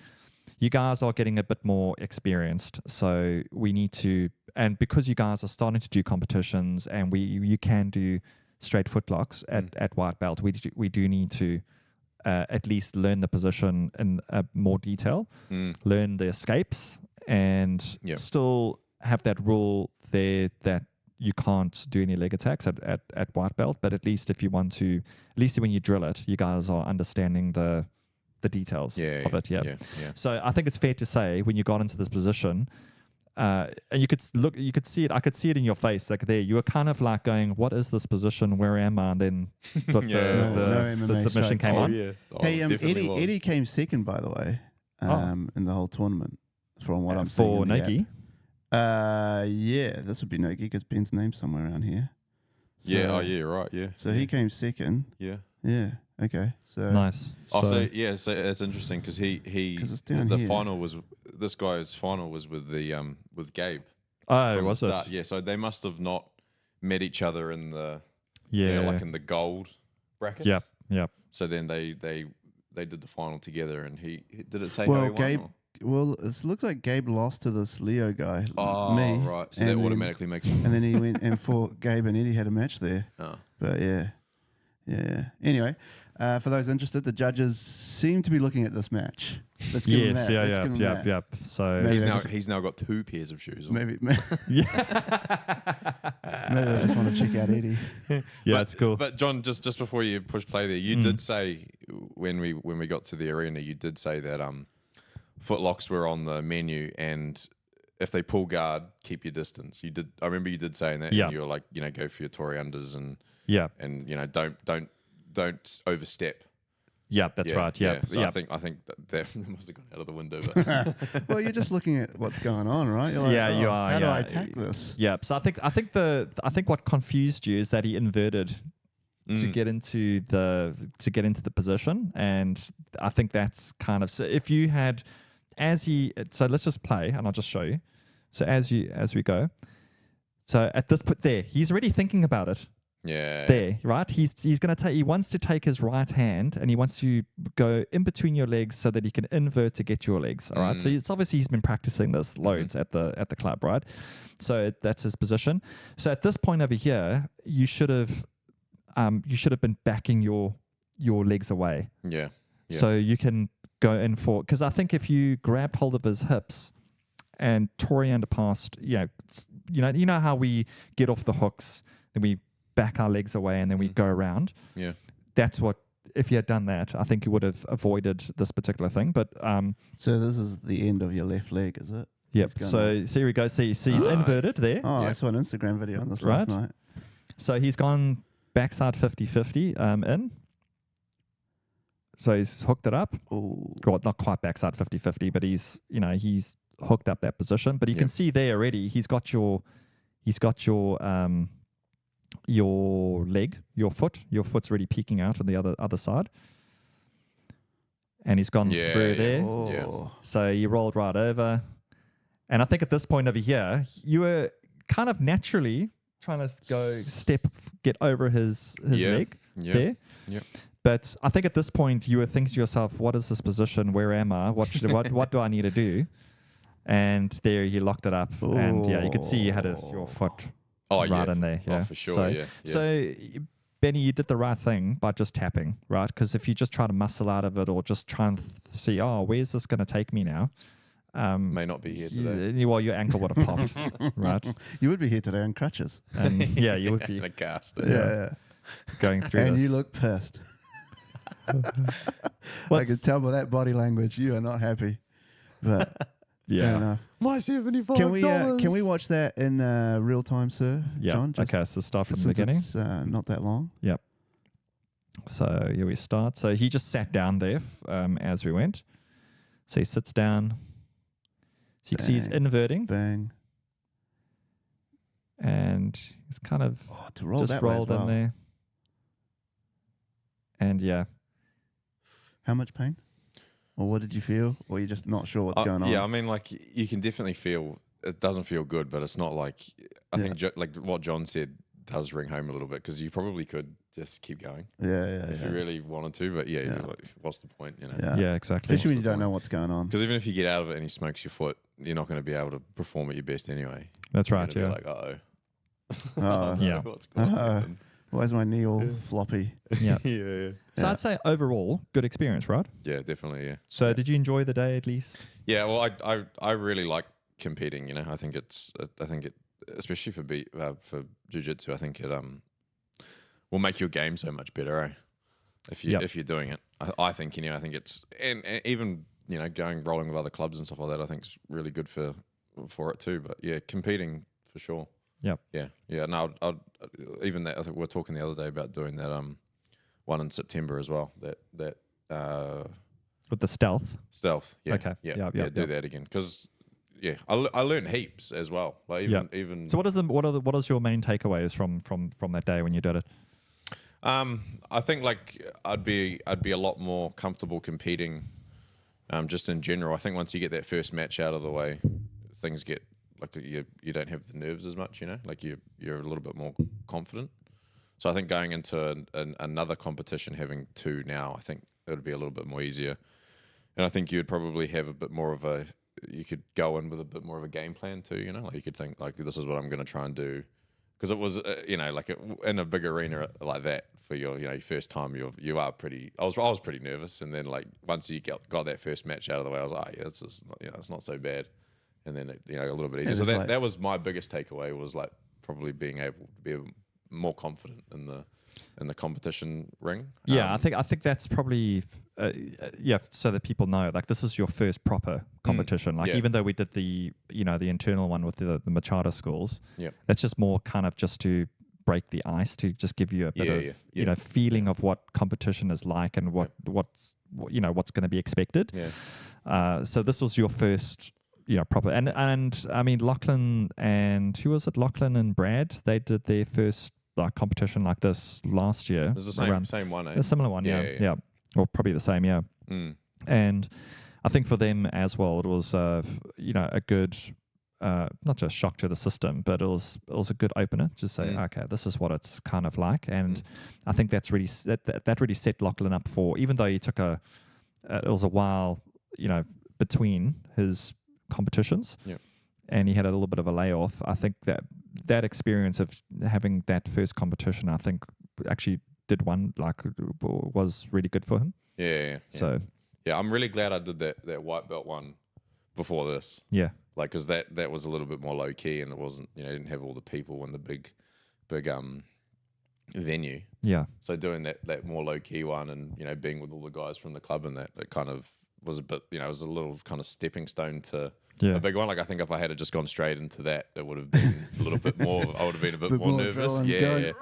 you guys are getting a bit more experienced, so we need to, and because you guys are starting to do competitions and you can do straight footlocks at white belt, we do need to at least learn the position in more detail, learn the escapes, and still have that rule there that you can't do any leg attacks at white belt, but at least if you want to, at least when you drill it, you guys are understanding the details of it. Yeah. So I think it's fair to say when you got into this position, and you could see it. I could see it in your face, like there. You were kind of like going, "What is this position? Where am I?" And then the MMA submission came strikes. on. Yeah. Hey, Eddie came second, by the way, in the whole tournament, from what I'm seeing. For in the Nogi. Yeah, this would be Nogi because Ben's name's somewhere around here. So, right. Yeah. So he came second. Yeah. Yeah. Okay. So Nice. So it's interesting because he 'Cause it's down the here. final was this guy's final was with Gabe. Oh, from the was it? start. Yeah, so they must have not met each other in the Yeah. like in the gold brackets. Yep. So then they did the final together, and he did it say Well, how he won, Gabe. or? Well, it looks like Gabe lost to this Leo guy. Oh, me. right. So that and then- automatically makes him. And then he went and fought Gabe and Eddie had a match there. Oh. But yeah. Anyway, for those interested, the judges seem to be looking at this match. Let's give them that. Let's give them that. Yep. So Maybe He's now got 2 pairs of shoes on. Maybe yeah, I just want to check out Eddie. it's cool. But John, just before you push play there, you did say when we got to the arena, you did say that footlocks were on the menu, and if they pull guard, keep your distance. You did. I remember you did saying that. Yeah. And you were like, go for your Tori unders and don't overstep. Yeah, that's right. Yeah. So I think that must have gone out of the window. But Well, you're just looking at what's going on, right? You're like, Yeah, you are, How do yeah. I attack this? Yeah, so I think what confused you is that he inverted to get into the position, and I think that's kind of, so if you had so let's just play and I'll just show you. So as we go, so at this point there, he's already thinking about it. Yeah. There, right? He wants to take his right hand and he wants to go in between your legs so that he can invert to get your legs. All right. So it's obviously he's been practicing this loads at the club, right? So that's his position. So at this point over here, you should have you should have been backing your legs away. Yeah. So you can go in for, because I think if you grabbed hold of his hips and Toriander past, you know how we get off the hooks, then we back our legs away and then we go around. Yeah. That's what, if you had done that, I think you would have avoided this particular thing. But so this is the end of your left leg, is it? yep. So here we go. See, he's inverted there. Oh, Yeah. I saw an Instagram video on this last night. So he's gone backside 50-50 in. So he's hooked it up. Oh, Well, not quite backside 50-50, but he's hooked up that position. But you can see there already he's got your leg, your foot's already peeking out on the other side. And he's gone through there. Oh. So you rolled right over. And I think at this point over here, you were kind of naturally trying to get over his leg there. Yeah. But I think at this point you were thinking to yourself, what is this position? Where am I? What do I need to do? And there you locked it up. Ooh. And you could see you had your foot right in there. Yeah. Oh, for sure. So Benny, you did the right thing by just tapping, right? Because if you just try to muscle out of it or just try and see, where's this going to take me now? May not be here today. Your ankle would have popped, right? You would be here today on crutches. And you would be In a cast. Yeah. going through And this. you look pissed. I can tell by that body language you are not happy. But fair enough. My $75. Can we watch that in real time, sir? Yeah. John? Okay, so start from the Since beginning. it's not that long. Yep. So here we start. So he just sat down there as we went. So he sits down. So you can see he's inverting. Bang. And he's kind of To roll just that way as rolled well. in there. And How much pain? Or what did you feel? Or you're just not sure what's going on? Yeah, I mean, like you can definitely feel it doesn't feel good, but it's not like I think like what John said does ring home a little bit because you probably could just keep going if you really wanted to. But you're like, what's the point? You know? yeah, exactly. Especially when you don't know what's going on. Because even if you get out of it and he smokes your foot, you're not going to be able to perform at your best anyway. That's right. You're Yeah. gonna be like, Yeah. what's going on? Why is my knee all floppy? Yeah. Yeah. So I'd say overall, good experience, right? Yeah, definitely. Yeah. So did you enjoy the day at least? Yeah, well, I really like competing. You know, I think it, especially for jiu-jitsu, I think it will make your game so much better. Eh? If you're doing it, I think I think it's and even rolling with other clubs and stuff like that. I think it's really good for it too. But yeah, competing for sure. Yep. Yeah. No, I'd even that. I think we were talking the other day about doing that one in September as well. That With the stealth. stealth. Yeah. Okay. Yeah. Yeah. Do that again because I learned heaps as well. Like even. So what is your main takeaways from that day when you did it? I think like I'd be a lot more comfortable competing, just in general. I think once you get that first match out of the way, things get like you don't have the nerves as much. Like you're a little bit more confident. So I think going into another competition, having two now, I think it would be a little bit more easier. And I think you'd probably have a bit more of you could go in with a bit more of a game plan too. Like you could think like this is what I'm going to try and do. Because it was, like in a big arena like that for your first time, you are pretty. I was pretty nervous, and then like once you got that first match out of the way, I was like, yeah, this is it's not so bad, and then a little bit easier. So that was my biggest takeaway was like probably being able to be more confident in the competition ring. Yeah, I think that's probably so that people know like this is your first proper competition. Like even though we did the the internal one with the Machado schools, that's just more kind of just to break the ice, to just give you a bit of feeling of what competition is like and what's going to be expected. Yeah. So this was your first proper and I mean Lachlan and who was it? Lachlan and Brad, they did their first competition like this last year. It was the same one, eh? A similar one, yeah. Or probably the same, yeah. And I think for them as well, it was a good, not just shock to the system, but it was a good opener to say, okay, this is what it's kind of like. And I think that's really that really set Lachlan up for, even though he took it was a while, between his competitions. Yeah. And he had a little bit of a layoff. I think that experience of having that first competition, I think, actually did one like was really good for him. Yeah. So yeah, I'm really glad I did that white belt one before this. yeah, Like, because that was a little bit more low key, and it wasn't, didn't have all the people in the big venue. yeah, So doing that more low key one, and being with all the guys from the club, and that it kind of was a bit, it was a little kind of stepping stone to a big one. Like, I think if I had just gone straight into that, it would have been a little bit more. I would have been a bit more nervous. Yeah.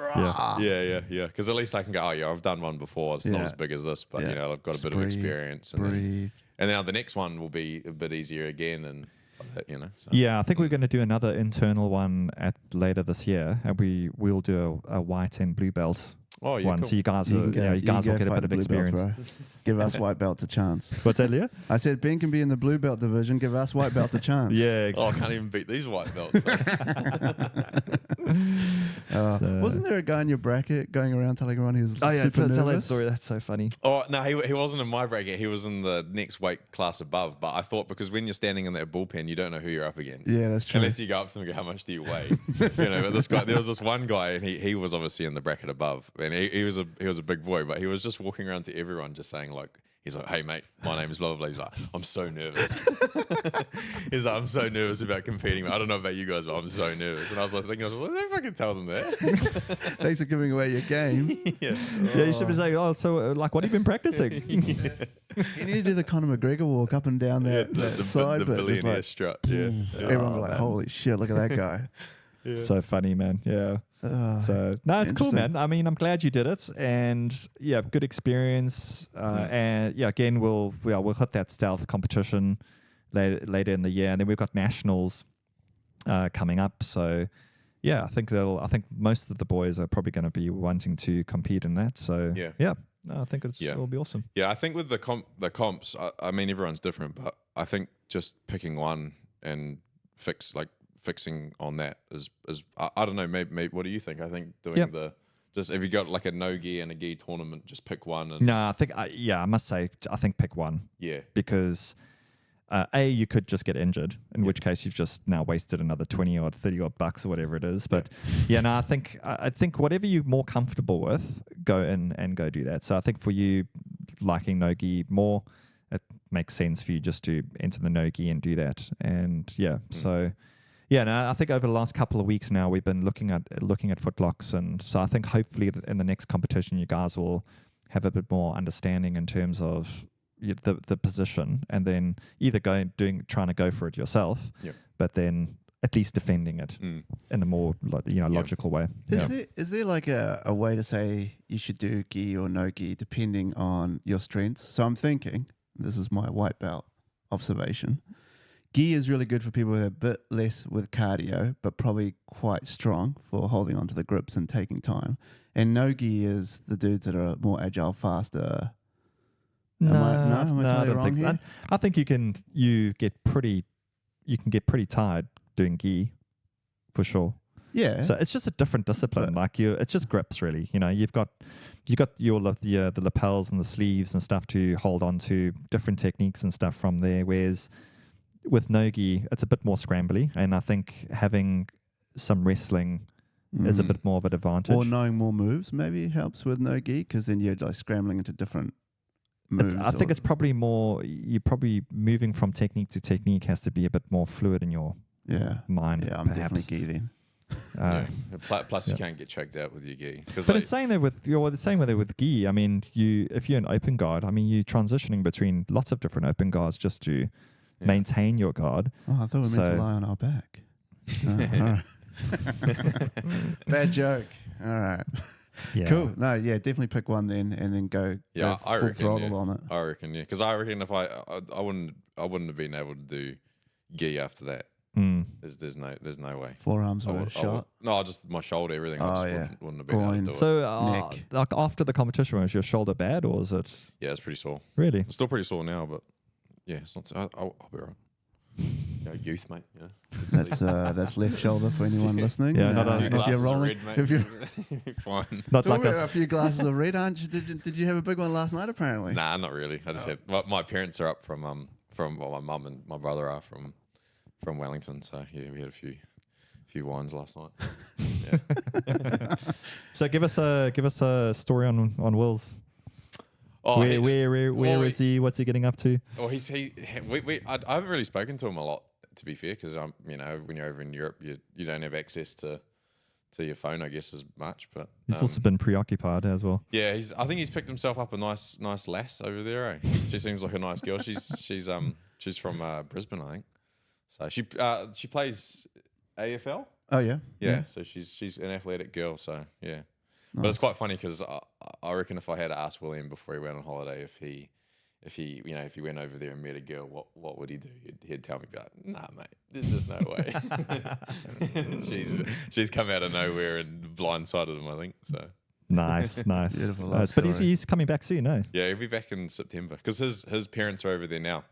Because at least I can go, oh yeah, I've done one before. It's not as big as this, but I've got a bit of experience. And now the next one will be a bit easier again, and So. Yeah, I think we're going to do another internal one later this year, and we'll do a white and blue belt one. Cool. So you guys will get a bit of experience. Belts, give us white belts a chance. What's that, Leah? I said Ben can be in the blue belt division. Give us white belts a chance. Yeah. Exactly. Oh, I can't even beat these white belts. Wasn't there a guy in your bracket going around telling everyone he was super nervous? Tell that story. That's so funny. Oh, no, he wasn't in my bracket. He was in the next weight class above. But I thought, because when you're standing in that bullpen, you don't know who you're up against. Yeah, that's true. Unless you go up to them and go, how much do you weigh? But this guy, there was this one guy, and he was obviously in the bracket above. And he was a big boy, but he was just walking around to everyone just saying, like, he's like, hey, mate, my name is blah, blah, blah. He's like, I'm so nervous. He's like, I'm so nervous about competing. I don't know about you guys, but I'm so nervous. And I was like, thinking, don't fucking tell them that. Thanks for giving away your game. Yeah, you should be saying, oh, so like, what have you been practicing? You need to do the Conor McGregor walk up and down that side. The billionaire strut. Yeah. Everyone will be like, holy shit, look at that guy. Yeah. So funny, man. Yeah. So no, it's cool, man. I mean, I'm glad you did it, and yeah, good experience. And yeah, again, we'll hit that stealth competition later in the year, and then we've got nationals coming up. So yeah, I think most of the boys are probably going to be wanting to compete in that. So yeah. No, I think it'll be awesome. Yeah, I think with the comps, I mean, everyone's different, but I think just picking one and fixing on that is I don't know, maybe what do you think? I think doing just if you got like a no gi and a gi tournament, just pick one. And no, I think I must say I think pick one. Yeah, because you could just get injured, in which case you've just now wasted another 20 or 30 or bucks or whatever it is. But I think whatever you're more comfortable with, go in and go do that. So I think for you liking no gi more, it makes sense for you just to enter the no gi and do that. And so. Yeah, no, I think over the last couple of weeks now we've been looking at footlocks, and so I think hopefully in the next competition you guys will have a bit more understanding in terms of the position, and then either trying to go for it yourself, but then at least defending it in a more logical way. Is there like a way to say you should do gi or no gi depending on your strengths? So I'm thinking, this is my white belt observation. Gi is really good for people who are a bit less with cardio, but probably quite strong for holding onto the grips and taking time. And no gi is the dudes that are more agile, faster. I don't think so. I think you can get pretty tired doing gi, for sure. Yeah. So it's just a different discipline. It's just grips, really. You've got the lapels and the sleeves and stuff to hold on to, different techniques and stuff from there. Whereas with no-gi, it's a bit more scrambly, and I think having some wrestling is a bit more of an advantage. Or knowing more moves maybe helps with no-gi, because then you're like scrambling into different moves. I think it's probably more, you're probably moving from technique to technique has to be a bit more fluid in your mind. Yeah, I'm perhaps. definitely gi then. Plus, you can't get choked out with your gi. But it's saying that with gi. I mean, if you're an open guard, I mean, you're transitioning between lots of different open guards just to maintain your guard. Oh, I thought we meant to lie on our back. All right. Bad joke. All right. Yeah. Cool. No, definitely pick one then, and then go full throttle on it. I reckon, because I reckon if I wouldn't have been able to do gi after that. There's no way. Forearms were shot. No, just my shoulder, everything. I just wouldn't have been able to do it. So, neck. like after the competition, was your shoulder bad, or is it? Yeah, it's pretty sore. Really? It's still pretty sore now, but yeah, it's not. I'll be alright. Youth, mate. That's left shoulder for anyone listening. Yeah, if you're rolling, if you're fine. Not like a few glasses of red, aren't you? Did you have a big one last night? Apparently. Nah, not really. I just had. My parents are up from my mum and my brother are from Wellington, so yeah, we had a few wines last night. So give us a story on Wills. Oh, Where is he? What's he getting up to? Well, I haven't really spoken to him a lot, to be fair, because when you're over in Europe, you don't have access to your phone, I guess, as much. But He's also been preoccupied as well. Yeah, I think he's picked himself up a nice lass over there. Eh? She seems like a nice girl. She's from Brisbane, I think. So she plays AFL. Oh yeah. Yeah. So she's an athletic girl. So yeah. Nice. But it's quite funny because I reckon if I had asked William before he went on holiday if he went over there and met a girl, what would he do? He'd tell me about, nah, mate, there's just no way. she's come out of nowhere and blindsided him, I think. So nice. Beautiful. But he's coming back soon, no? Yeah, he'll be back in September because his parents are over there now.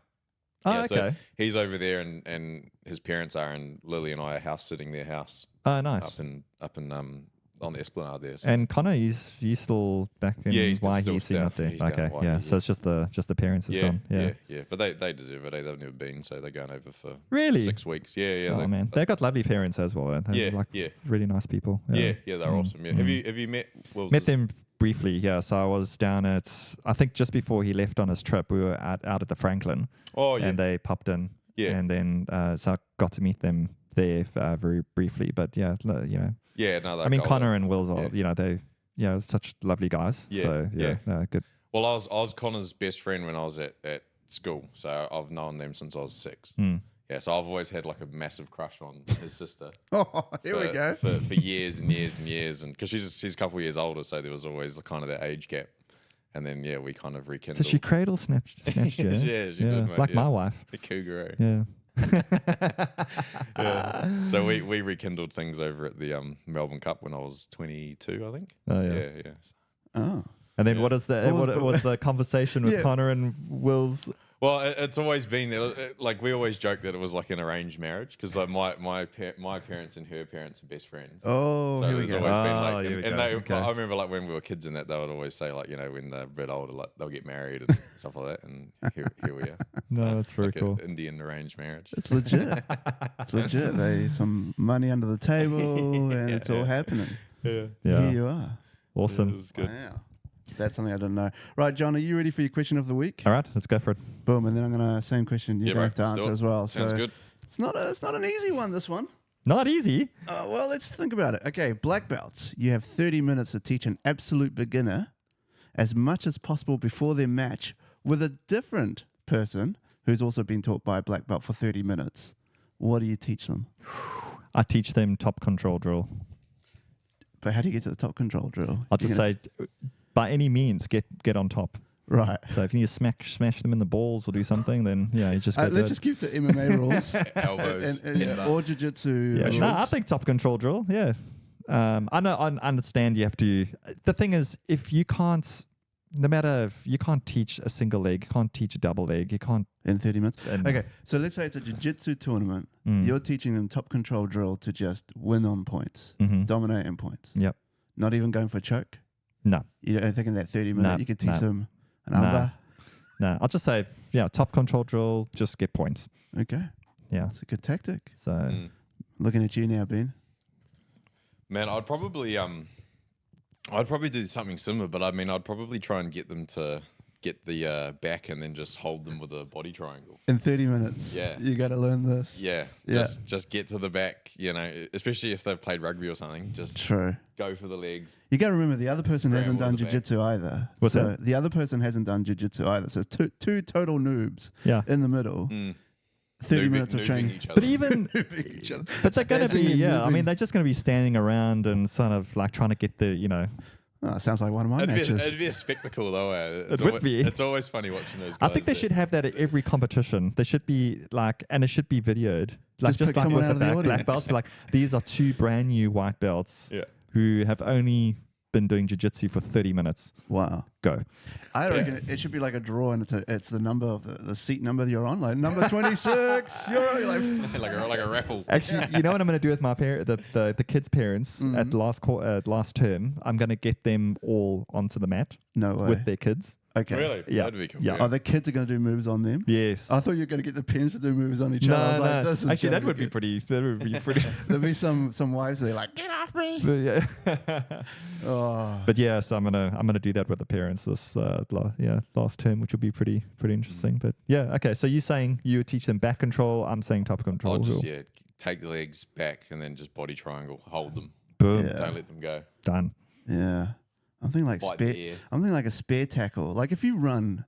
Oh, yeah, okay. So he's over there and his parents are, and Lily and I are house sitting their house. Oh, nice. Up in on the Esplanade there. So. And Connor, he's still back in he's Waihi, still not there. he's down Okay, in Waihi, yeah. So it's just the parents has gone. Yeah. But they deserve it. They've never been, so they're going over for Really? 6 weeks. Yeah. Oh man, they've got lovely parents as well. They're really nice people. Yeah, they're awesome. Yeah. Have you met Will's? Met them briefly, yeah. So I was down at, I think just before he left on his trip, we were out at the Franklin. Oh yeah. And they popped in. Yeah. And then so I got to meet them there very briefly. But yeah, Yeah, no. I mean, Connor and Will's are, they, such lovely guys. Yeah, So good. Well, I was Connor's best friend when I was at school, so I've known them since I was 6. Yeah, so I've always had like a massive crush on his sister. Oh, here we go. For years and years and years, and because she's a couple of years older, so there was always kind of that age gap. And then we kind of rekindled. So she cradle snatched you. Yeah, she did, mate. Like my wife. The cougar. Yeah. Yeah. So we rekindled things over at the Melbourne Cup when I was 22, I think. Oh yeah. Yeah. Oh. And then what was the conversation with Connor and Will's? Well, it's always been like we always joke that it was like an arranged marriage because like my parents and her parents are best friends. Oh, so here we it's go. always been like, here we and go. they, Okay. I remember like when we were kids and that they would always say like when they're a bit older like they'll get married and stuff like that, and here we are. No, that's very like cool. An Indian arranged marriage. It's legit. It's legit. They some money under the table and it's all happening. Yeah. Here you are. Awesome. It was good. Wow. That's something I didn't know. Right, John, are you ready for your question of the week? All right, let's go for it. Boom, and then I'm gonna same question. You're gonna have to let's do answer it. as well. Sounds so good. It's not an easy one. This one. Not easy. Well, let's think about it. Okay, black belts. You have 30 minutes to teach an absolute beginner as much as possible before their match with a different person who's also been taught by a black belt for 30 minutes. What do you teach them? I teach them top control drill. But how do you get to the top control drill? I'll just say, by any means, get on top. Right. So if you need to smash them in the balls or do say then you just go let's just keep to MMA rules. Elbows. Or jiu-jitsu. Yeah, rules. no, I think top control drill. Yeah, I know. I understand. You have to. The thing is, if you can't, no matter if you can't teach a single leg, you can't teach a double leg, you can't in 30 minutes. And Okay, so let's say it's a jiu-jitsu tournament. You're teaching them top control drill to just win on points, dominate in points. Yep. Not even going for a choke. No. You don't think in that 30 minutes you could teach them an armbar? No. I'll just say, top control drill, just get points. Okay. Yeah. It's a good tactic. So Looking at you now, Ben. Man, I'd probably do something similar, but I mean, I'd probably try and get them to get the back and then just hold them with a body triangle. In 30 minutes. Yeah. You got to learn this. Yeah. Just get to the back, especially if they've played rugby or something. Just True. go for the legs. You got to remember the other person hasn't done Scramble to the back. jiu-jitsu either. What's so that? the other person hasn't done jiu-jitsu either. So it's two total noobs in the middle. 30 minutes of training. Each other. But even, but they're going to be, Spazzing and I mean, moving. they're just going to be standing around and sort of like trying to get the, Oh, sounds like one of my matches. It'd be a spectacle though. It would be. It's always funny watching those guys. I think they should have that at every competition. They should be like, and it should be videoed. Like Just pick like someone with out the of the black audience. belts, be like, these are 2 brand new white belts who have only been doing jiu-jitsu for 30 minutes. Wow. Go. I reckon it should be like a draw, and it's the number of the seat number that you're on, like number 26. You're like, like a raffle. Actually, you know what I'm going to do with my the kids' parents at last term? I'm going to get them all onto the mat no way. with their kids. Okay. Really? Yeah. That'd be cool. Yeah. Oh, the kids are going to do moves on them? Yes. I thought you were going to get the parents to do moves on each other. I was like, this is Actually, gonna that would be good. pretty. That would be pretty. There'll be some wives there like, get off me. But yeah. Oh. But yeah, so I'm gonna do that with the parents this last term, which will be pretty interesting. But yeah, okay. So you're saying you teach them back control. I'm saying top control. I'll just take the legs back and then just body triangle, hold them. Boom. Yeah. Don't let them go. Done. Yeah. I'm thinking like Bite the air. I'm thinking like a spare tackle. Like if you run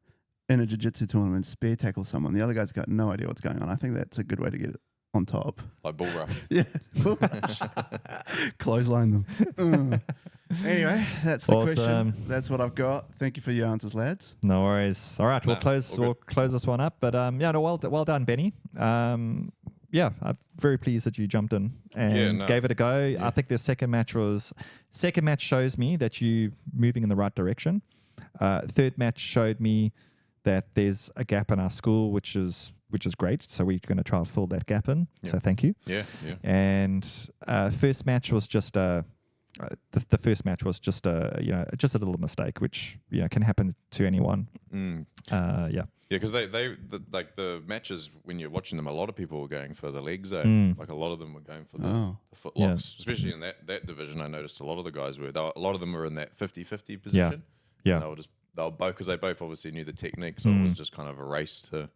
in a jiu-jitsu tournament, spare tackle someone, the other guy's got no idea what's going on. I think that's a good way to get it on top. Like bull rush. Yeah. Clothesline them. Anyway, that's the question. That's what I've got. Thank you for your answers, lads. No worries. All right, we'll all close this one up. But well done, Benny. I'm very pleased that you jumped in and gave it a go. Yeah. I think the second match shows me that you moving in the right direction. Third match showed me that there's a gap in our school, which is great. So we're going to try and fill that gap in. Yeah. So thank you. Yeah. And first match was just the first match was just a little mistake, which can happen to anyone. Yeah, because the matches when you're watching them, a lot of people were going for the legs. Like a lot of them were going for the foot locks, especially in that division. a noticed a lot of the guys were. A lot of them were in that 50-50 position. Yeah. And they were both because they both obviously knew the technique, so it was just kind of a race to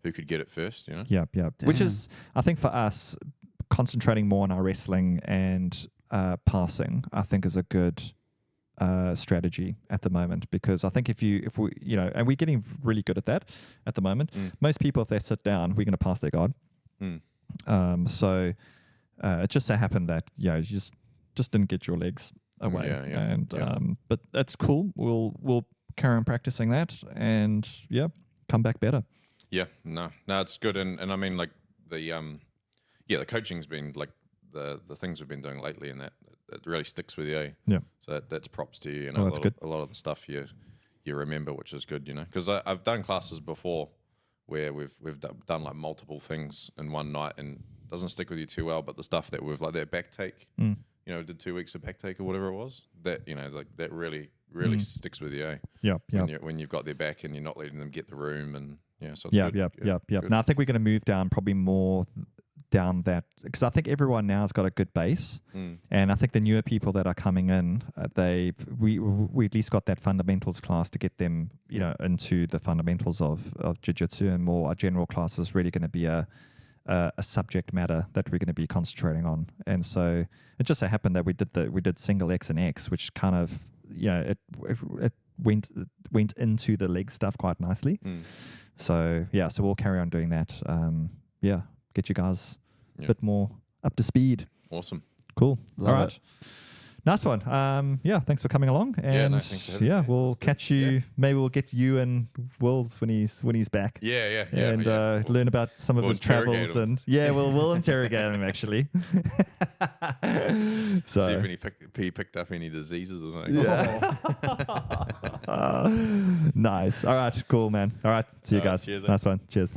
who could get it first. Yeah. Which is, I think, for us, concentrating more on our wrestling and passing, I think, is a good strategy at the moment, because I think if we and we're getting really good at that at the moment. Most people, if they sit down, we're going to pass their guard. So it just so happened that you just didn't get your legs away, but that's cool. We'll carry on practicing that and come back better. No, it's good, and I mean, like the coaching's been like the things we've been doing lately, and that it really sticks with you. Yeah. So that's props to you. That's good. A lot of the stuff you remember, which is good. Because I've done classes before where we've done like multiple things in one night, and it doesn't stick with you too well. But the stuff that we've like that back take, did 2 weeks of back take or whatever it was, that that really sticks with you. When you've got their back and you're not letting them get the room, and so it's good. Good. Now I think we're going to move down probably more down that, because I think everyone now has got a good base, and I think the newer people that are coming in, we at least got that fundamentals class to get them into the fundamentals of jiu-jitsu, and more a general class is really going to be a subject matter that we're going to be concentrating on. And so it just so happened that we did single X and X, which kind of it went into the leg stuff quite nicely. So we'll carry on doing that. Get you guys a bit more up to speed. Awesome. Cool. Love All right. it. Nice one. Thanks for coming along. And thanks for having me. We'll catch you. Yeah. Maybe we'll get you and Wills when he's back. And learn about some of his travels. And we'll interrogate him actually. So see if he picked up any diseases or something. Yeah. Nice. All right. Cool, man. All right. See you guys. Cheers, nice one. Cheers.